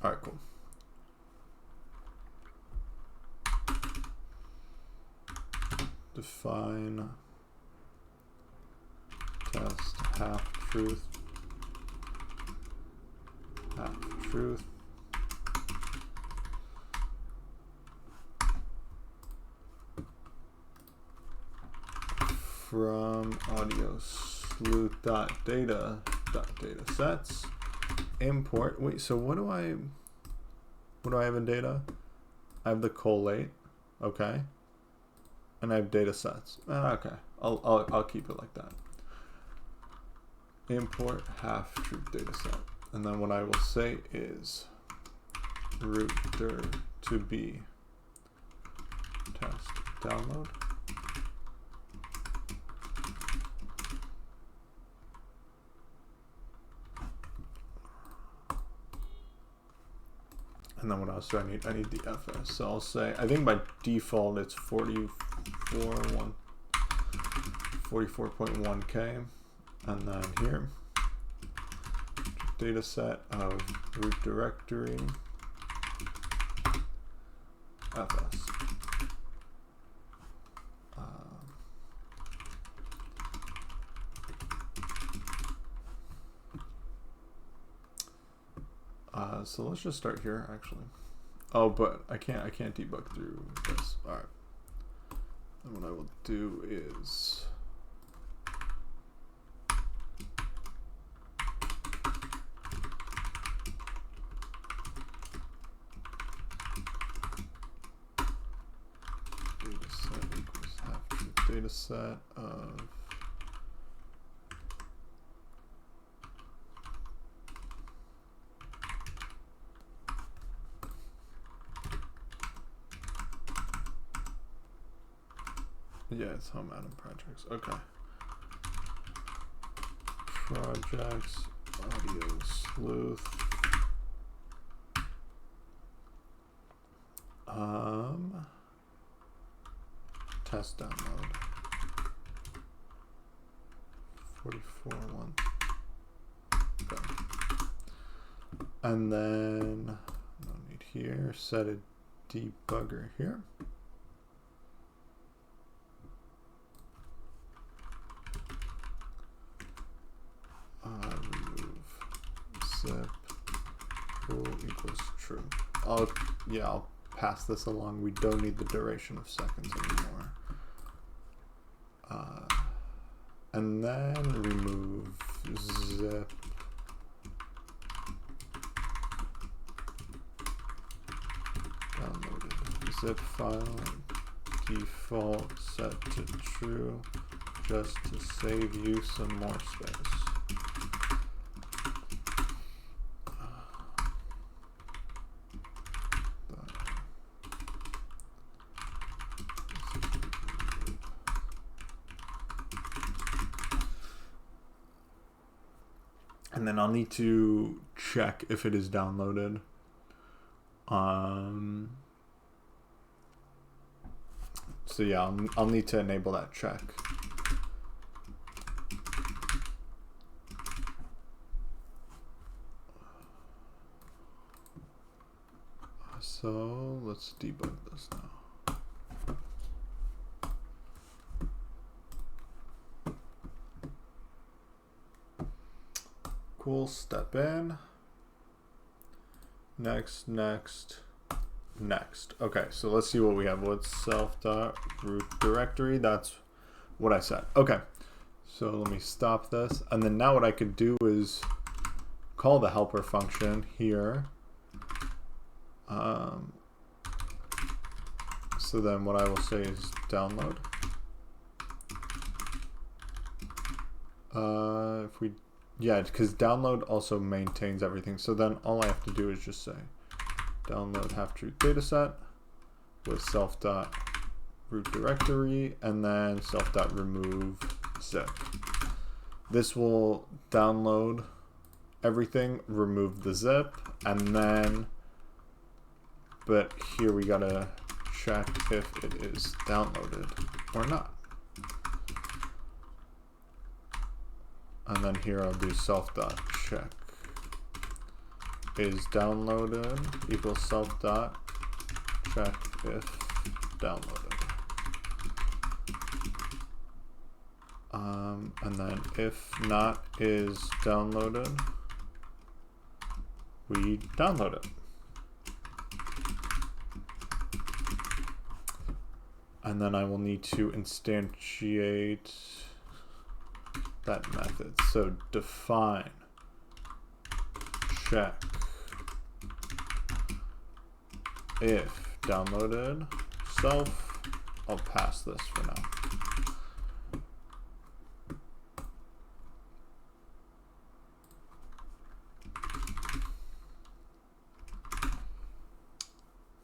All right, cool. Define test half truth from audio sleuth.data.datasets import. Wait, so what do I have in data? I have the collate, okay, and I have data sets. Okay, I'll keep it like that. Import half truth data set, and then what I will say is router to be test download. And then what else do I need? I need the FS. So I'll say, I think by default it's 44.1K. And then here, data set of root directory, FS. So let's just start here, actually. Oh, but I can't debug through this. All right. And what I will do is dataset equals half truth dataset of yeah, it's home Adam projects. Okay. Projects, audio sleuth. Test download. 44.1. Okay. And then no need here. Set a debugger here. Remove zip bool equals true. I'll pass this along. We don't need the duration of seconds anymore. And then remove zip downloaded zip file default set to true just to save you some more space. And then I'll need to check if it is downloaded. So yeah, I'll need to enable that check. So let's debug this now. Cool, step in. Next. Okay, so let's see what we have. What's self.root directory? That's what I said. Okay, so let me stop this. And then now what I could do is call the helper function here. So then what I will say is download. Yeah, because download also maintains everything. So then all I have to do is just say download half-truth dataset with self.root directory and then self.remove zip. This will download everything, remove the zip, and then, but here we gotta check if it is downloaded or not. And then here I'll do self.check is downloaded equals self.check if downloaded. And then if not is downloaded, we download it. And then I will need to instantiate that method. So define check if downloaded self. I'll pass this for now.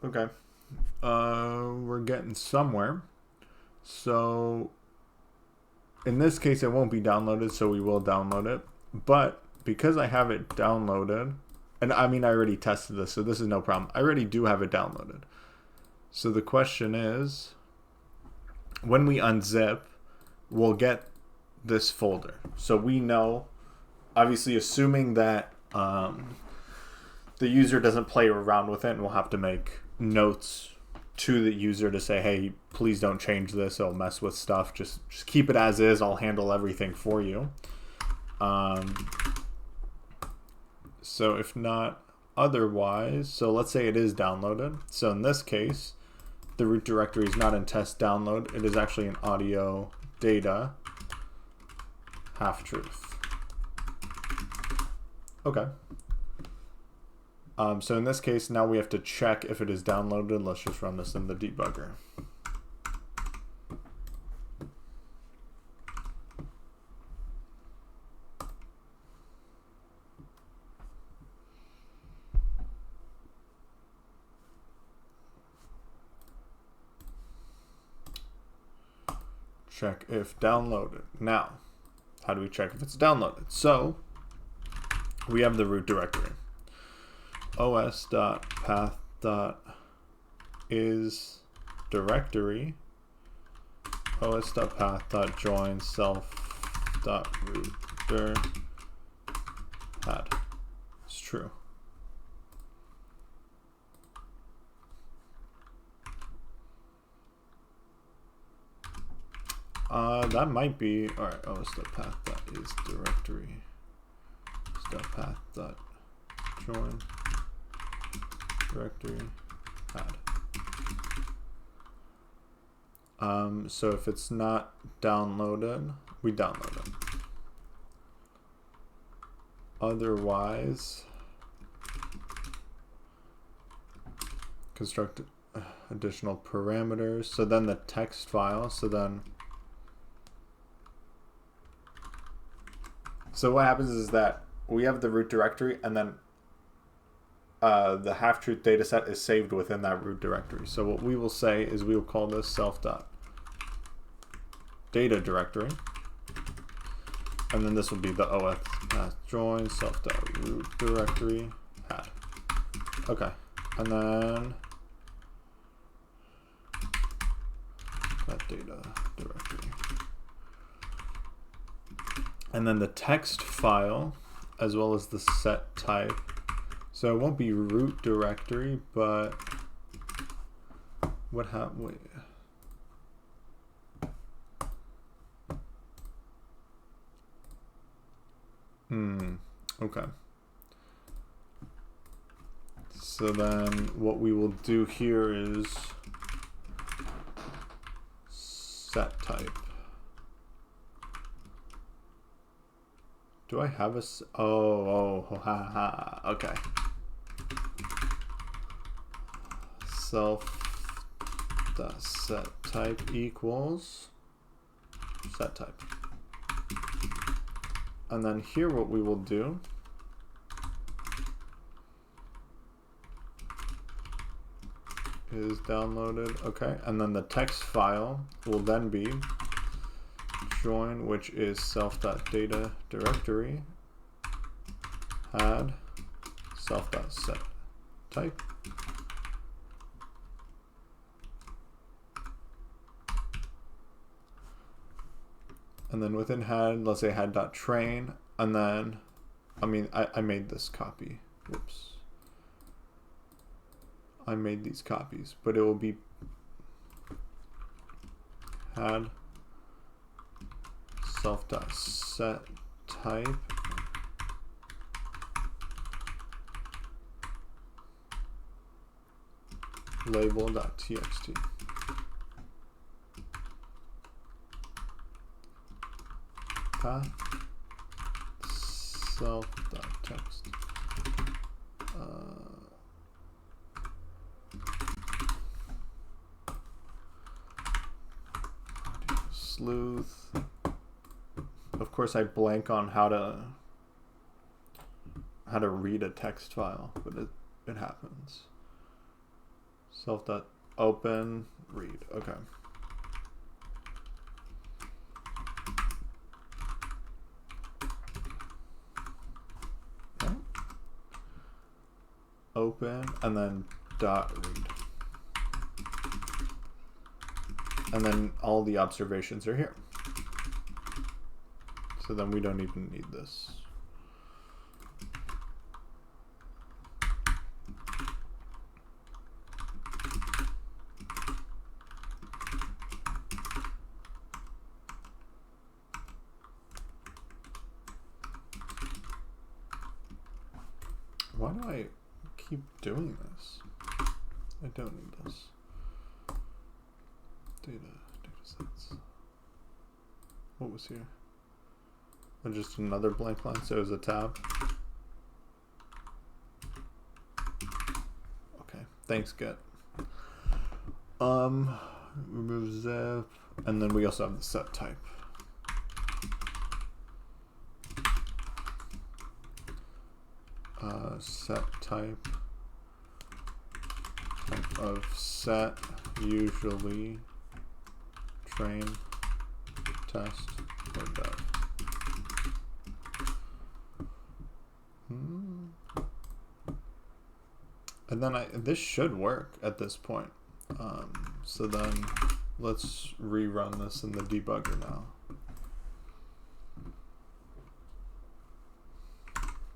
Okay, we're getting somewhere. So in this case, it won't be downloaded, so we will download it. But because I have it downloaded, and I mean, I already tested this, so this is no problem. I already do have it downloaded. So the question is, when we unzip, we'll get this folder. So we know, obviously assuming that the user doesn't play around with it, and we'll have to make notes to the user to say, hey, please don't change this, it'll mess with stuff, just keep it as is, I'll handle everything for you. So if not otherwise, so let's say it is downloaded. So in this case, the root directory is not in test download, it is actually an audio data half-truth. Okay. So in this case, now we have to check if it is downloaded. Let's just run this in the debugger. Check if downloaded. Now, how do we check if it's downloaded? So we have the root directory. os.path.is directory, os.path.join self.root had. It's true. That might be, all right, os.path.is directory, os.path.join directory had. So if it's not downloaded, we download it. Otherwise, construct additional parameters. So then the text file, so what happens is that we have the root directory, and then the half-truth data set is saved within that root directory. So what we will say is we will call this self.data directory, and then this will be the os.path join self.root directory had. Okay, and then that data directory. And then the text file, as well as the set type. So it won't be root directory, but what happened? Wait. Okay. So then what we will do here is set type. Do I have a okay. Self.set type equals set type. And then here what we will do is downloaded, okay, and then the text file will then be join, which is self.data directory, add self.set type, and then within head, let's say head.train, and then, I made this copy, whoops. I made these copies, but it will be head self.set type label.txt. Path self.text. Sleuth. Of course, I blank on how to read a text file, but it happens. Self.open read. Okay. Okay. Open and then dot read. And then all the observations are here. So then we don't even need this. Why do I keep doing this? I don't need this. Datasets. What was here? Oh, just another blank line, so it was a tab. Okay, thanks, Get. Remove zip, and then we also have the set type. Set type of set, usually train, test, or dev. And then this should work at this point. So then let's rerun this in the debugger now.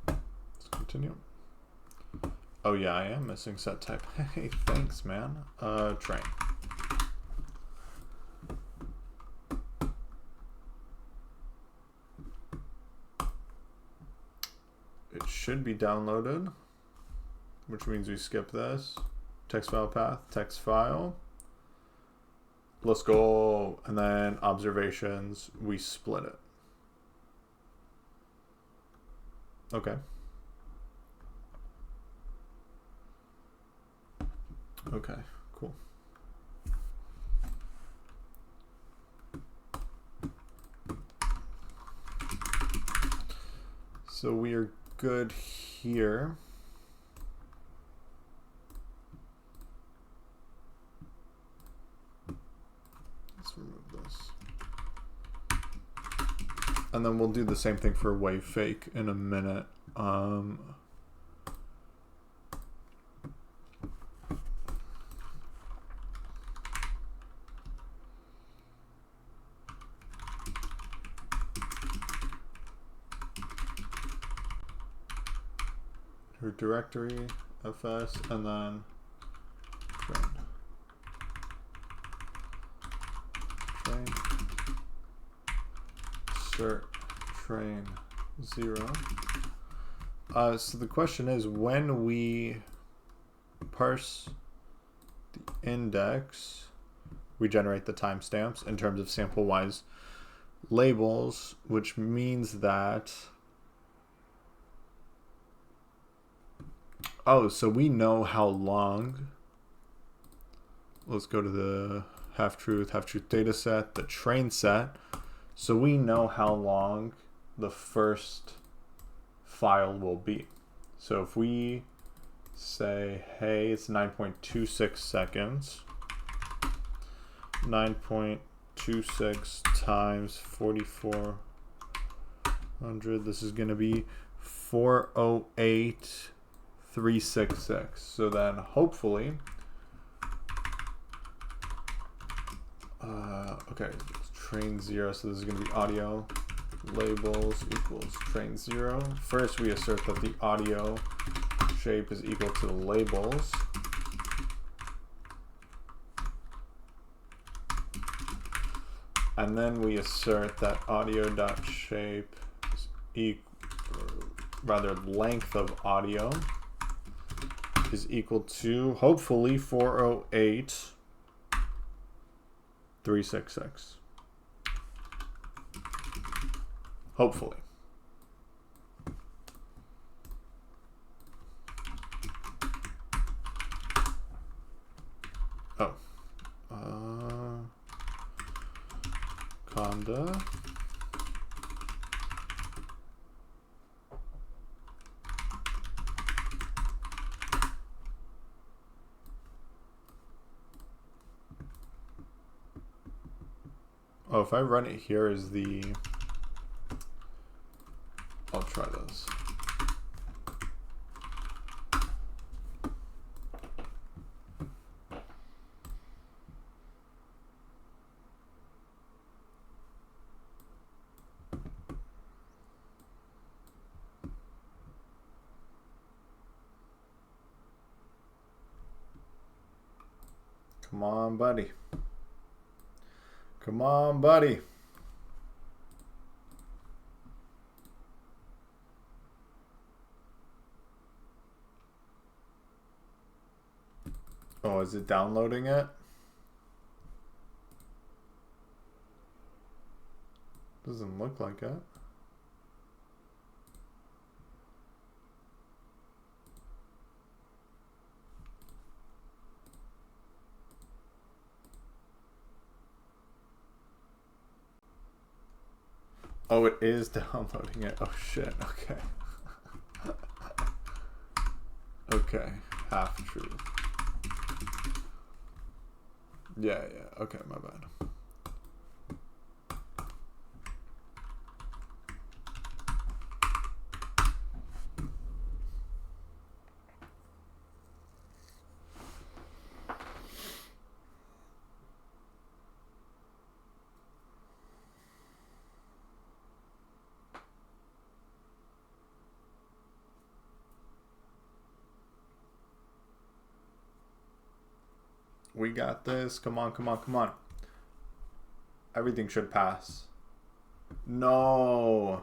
Let's continue. Oh yeah, I am missing set type. Hey, thanks, man. Train. It should be downloaded, which means we skip this. Text file path, text file. Let's go. And then observations, we split it. Okay. Okay, cool. So we are good here. Let's remove this. And then we'll do the same thing for wave fake in a minute. root directory, fs, and then train. Insert train 0. So the question is, when we parse the index, we generate the timestamps in terms of sample-wise labels, which means that, oh, so we know how long. Let's go to the half-truth data set, the train set. So we know how long the first file will be. So if we say, hey, it's 9.26 seconds, 9.26 times 4400, this is going to be 408,366. So then hopefully, okay, train 0, so this is going to be audio labels equals train 0. First, we assert that the audio shape is equal to the labels. And then we assert that audio.shape is length of audio is equal to, hopefully, 408,366. Hopefully. Oh. Conda. Oh, if I run it here as the, I'll try this. Come on, buddy. Come on, buddy. Oh, is it downloading it? Doesn't look like it. Oh, it is downloading it. Oh, shit. Okay. Okay. Half true. Yeah. Okay, my bad. We got this. Come on, come on, come on. Everything should pass. No.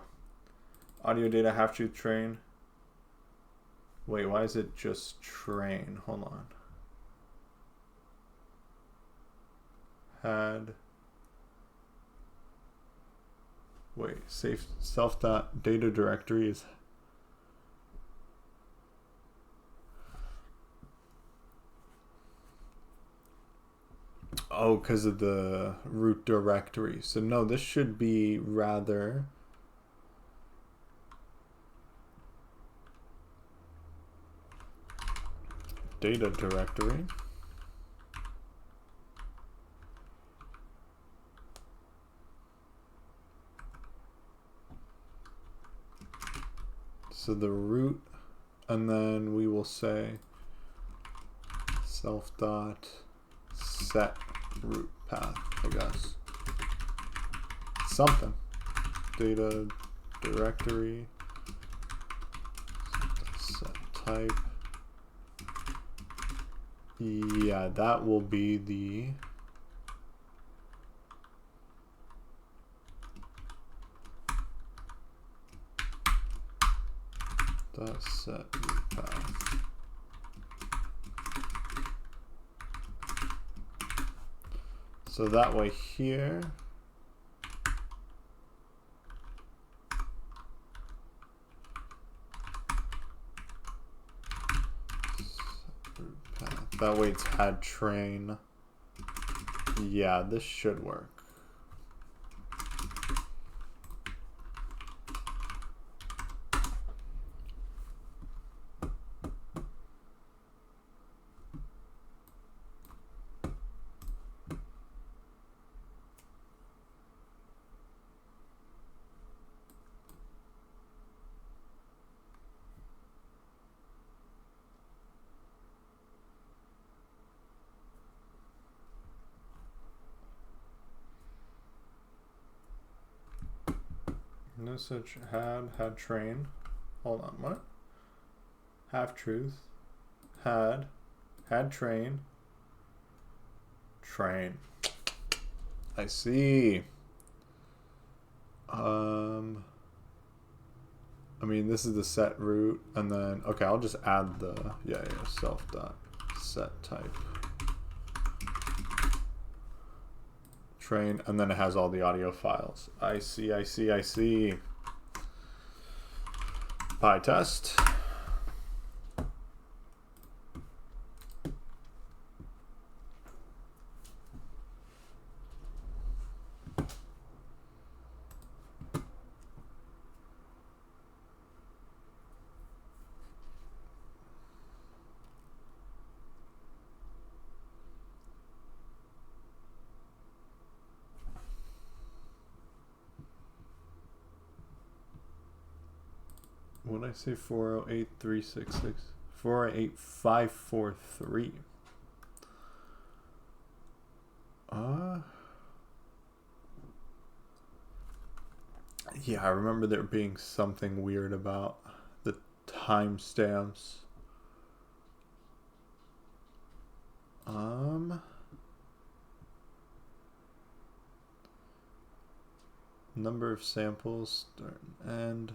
Audio data half-truth train. Wait, why is it just train? Hold on. Had. Wait, self.data directory is. Oh, because of the root directory. So no, this should be rather data directory. So the root, and then we will say self.set root path, I guess. Something. Data directory. Set type. Yeah, that will be the Dataset root path. So that way here, that way it's had train. Yeah, this should work. No such had train. Hold on, what? Half truth. Had train. Train. I see. I mean, this is the set root, and then okay, I'll just add the self dot set type train, and then it has all the audio files. I see. PyTest. What did I say? 408-366. 408-543. Yeah, I remember there being something weird about the timestamps. Number of samples, start and end.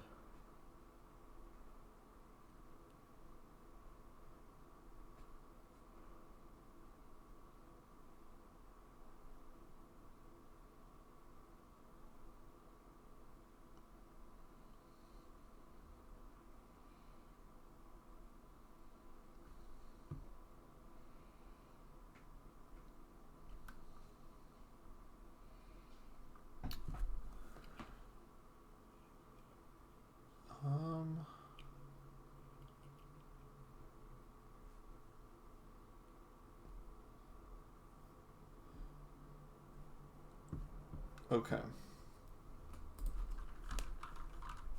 Okay.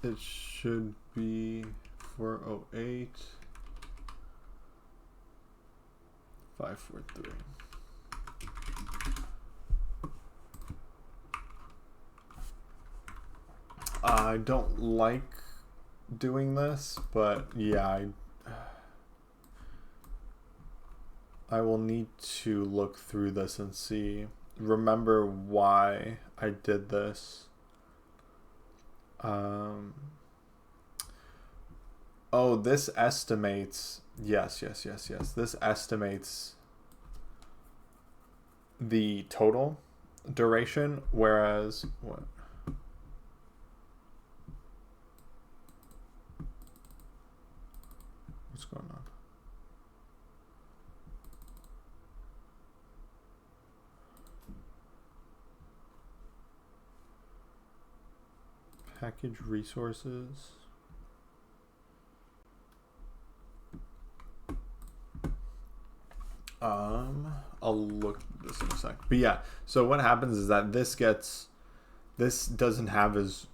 It should be 408 543. I don't like doing this, but yeah, I will need to look through this and remember why I did this. Oh, this estimates, yes. This estimates the total duration, whereas, what? What's going on? Package resources. I'll look at this in a sec. But yeah, so what happens is that this doesn't have as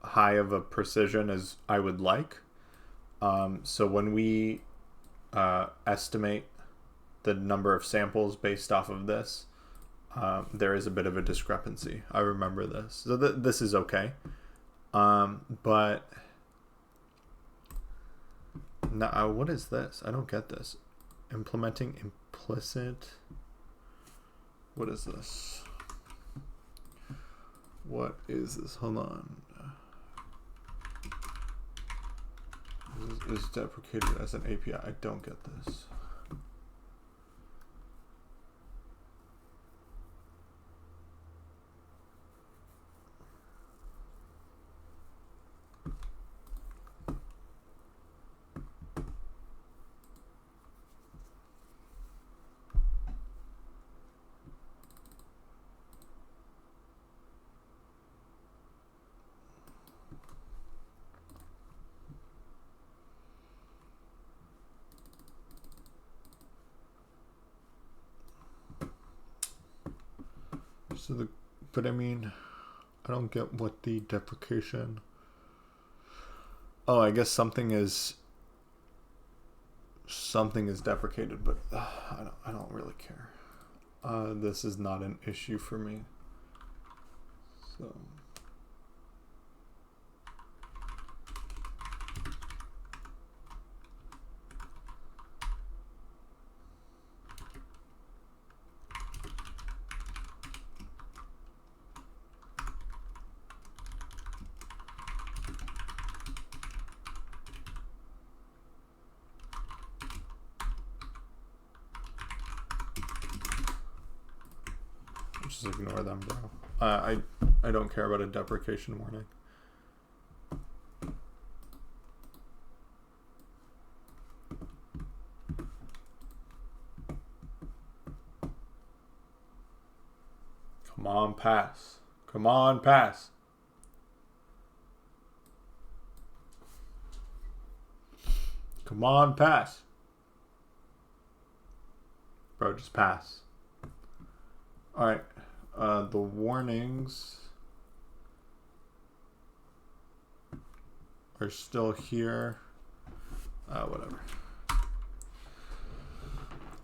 high of a precision as I would like. So when we estimate the number of samples based off of this, there is a bit of a discrepancy. I remember this. So this is okay. But Now, what is this? I don't get this. Implementing implicit. What is this? What is this? Hold on. This is deprecated as an API. I don't get this. So but I mean, I don't get what the deprecation. Oh, I guess something is deprecated, but I don't really care. This is not an issue for me. So. Just ignore them, bro. I don't care about a deprecation warning. Come on, pass. Come on, pass. Come on, pass. Bro, just pass. All right. The warnings are still here. Whatever.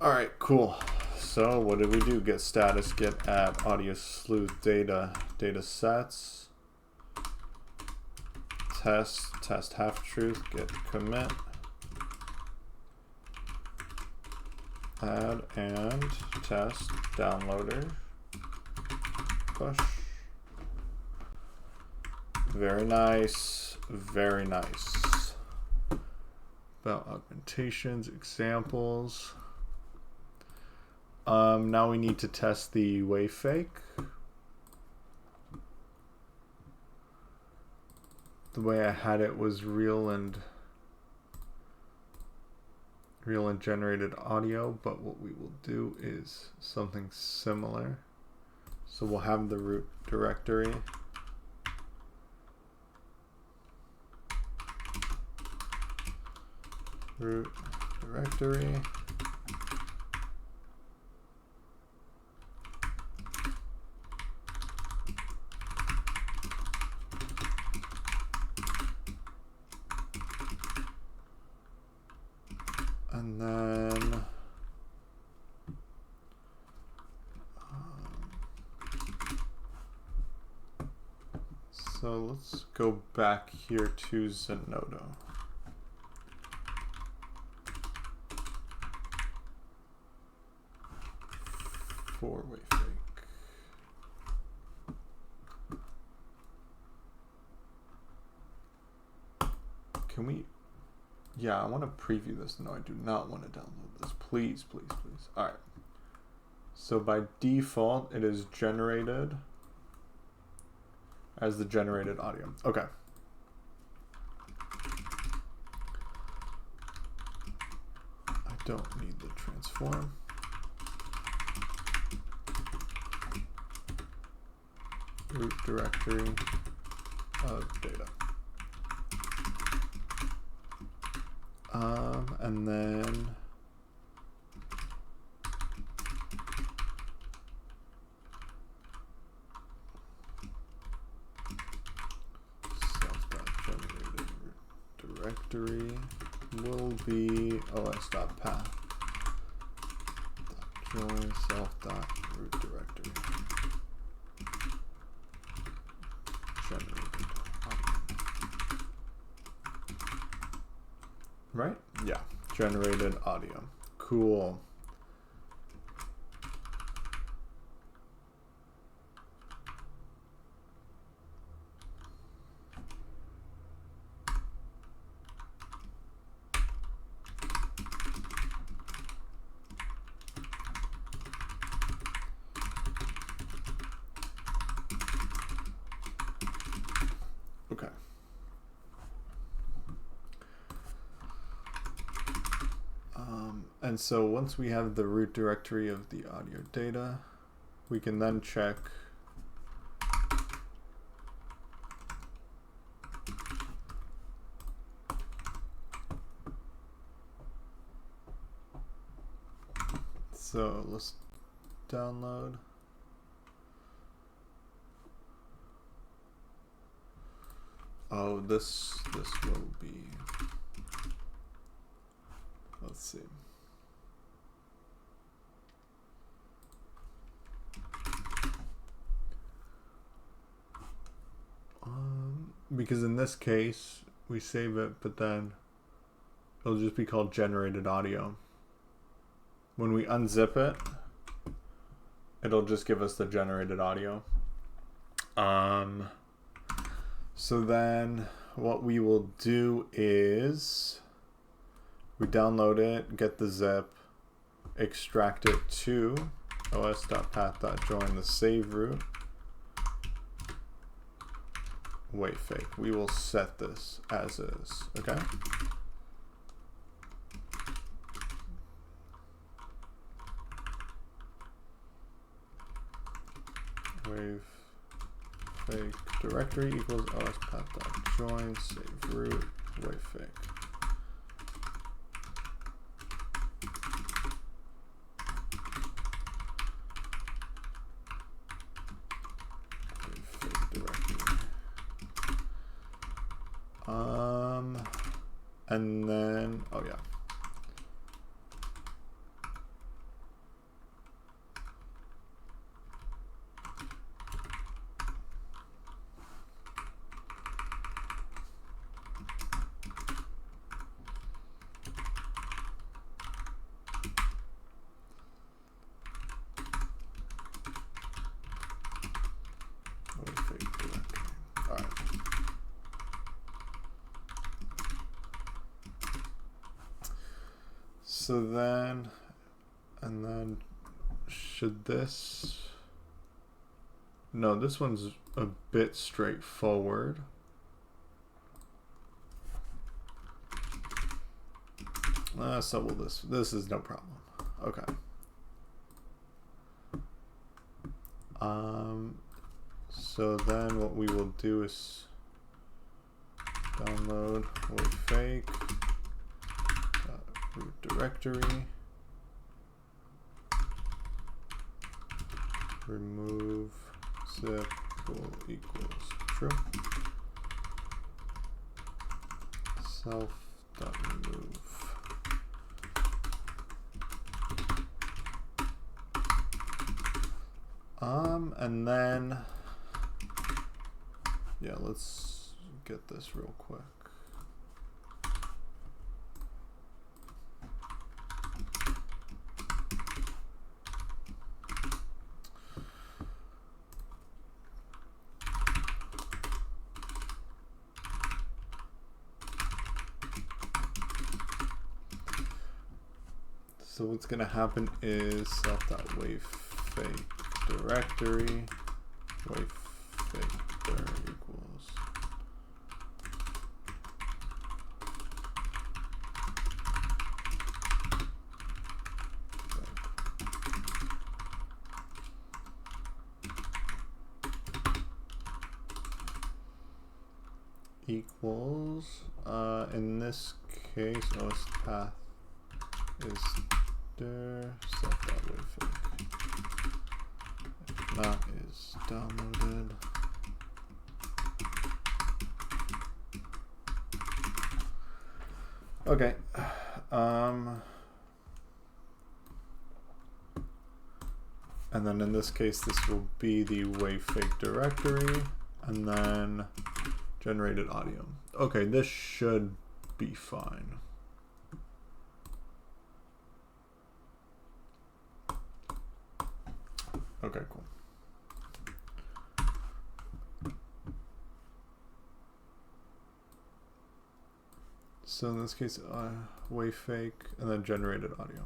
All right, cool. So what did we do? Get status, get at, audio sleuth data, data sets, test half truth, get commit, add and test downloader. Push. Very nice. Very nice. About augmentations, examples. Now we need to test the wave fake. The way I had it was real and generated audio, but what we will do is something similar. So we'll have the root directory. Root directory. And then so let's go back here to Zenodo. For wave fake. Can we? Yeah, I want to preview this. No, I do not want to download this. Please, please, please. All right. So by default, it is generated as the generated audio. Okay. I don't need the transform. Root directory of data. And then self.generated directory will be os.path. Join self.root directory. Generated audio. Right? Yeah, generated audio. Cool. Okay. And so once we have the root directory of the audio data, we can then check so let's download. Oh, this will be, let's see. Because in this case, we save it, but then it'll just be called generated audio. When we unzip it, it'll just give us the generated audio. So then what we will do is we download it, get the zip, extract it to os.path.join the save root. Wait, fake. We will set this as is, okay? Wave fake directory equals os.path.join save root wave fake. And then, oh yeah. So then, and then should this, no, this one's a bit straightforward. So will this is no problem. Okay. So then what we will do is download wave fake root directory, remove zip equals true, self.remove. And then, yeah, let's get this real quick. So what's going to happen is self.wavefake directory wavefake dir equals in this case os path is dir self.wavefake. If not is downloaded. Okay. And then in this case, this will be the wavefake directory, and then generated audio. Okay, this should be fine. Okay, cool. So in this case, wave fake and then generated audio.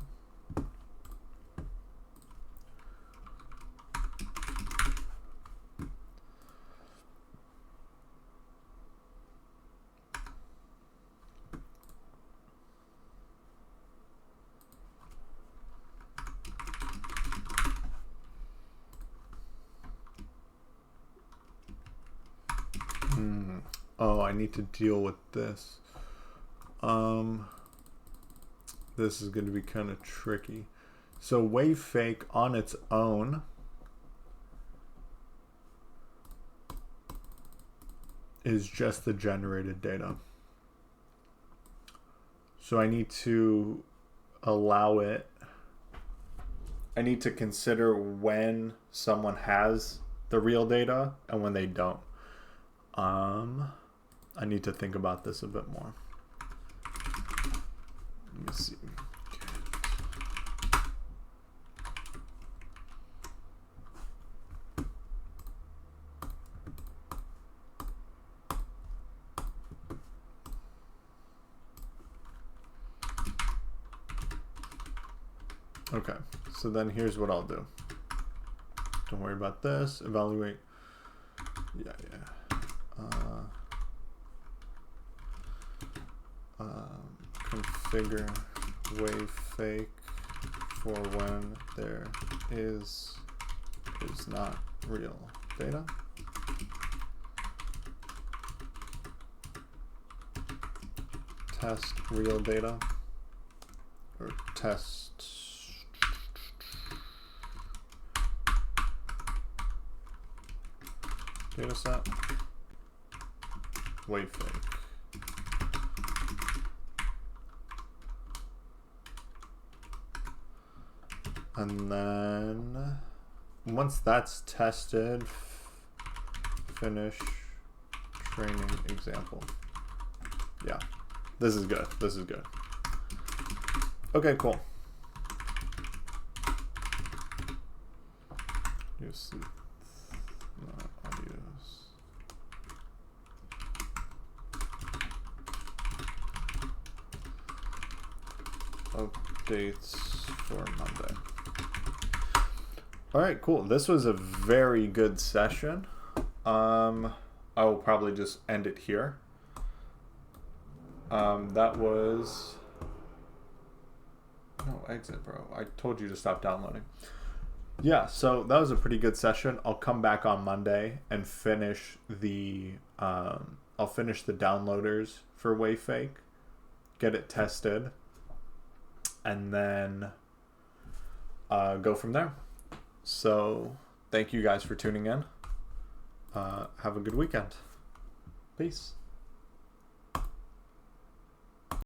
Oh, I need to deal with this. This is going to be kind of tricky. So wave fake on its own is just the generated data. So I need to allow it. I need to consider when someone has the real data and when they don't. I need to think about this a bit more. Let me see. Okay, so then here's what I'll do. Don't worry about this. Evaluate. Yeah. Configure wave fake for when there is not real data. Test real data or test dataset wave fake. And then once that's tested, finish training example. Yeah, this is good. This is good. Okay, cool. Use audios. Updates for Monday. All right, cool. This was a very good session. I will probably just end it here. That was... No, exit, bro. I told you to stop downloading. Yeah, so that was a pretty good session. I'll come back on Monday and finish the... I'll finish the downloaders for Wavefake, get it tested, and then go from there. So thank you guys for tuning in. Have a good weekend. Peace.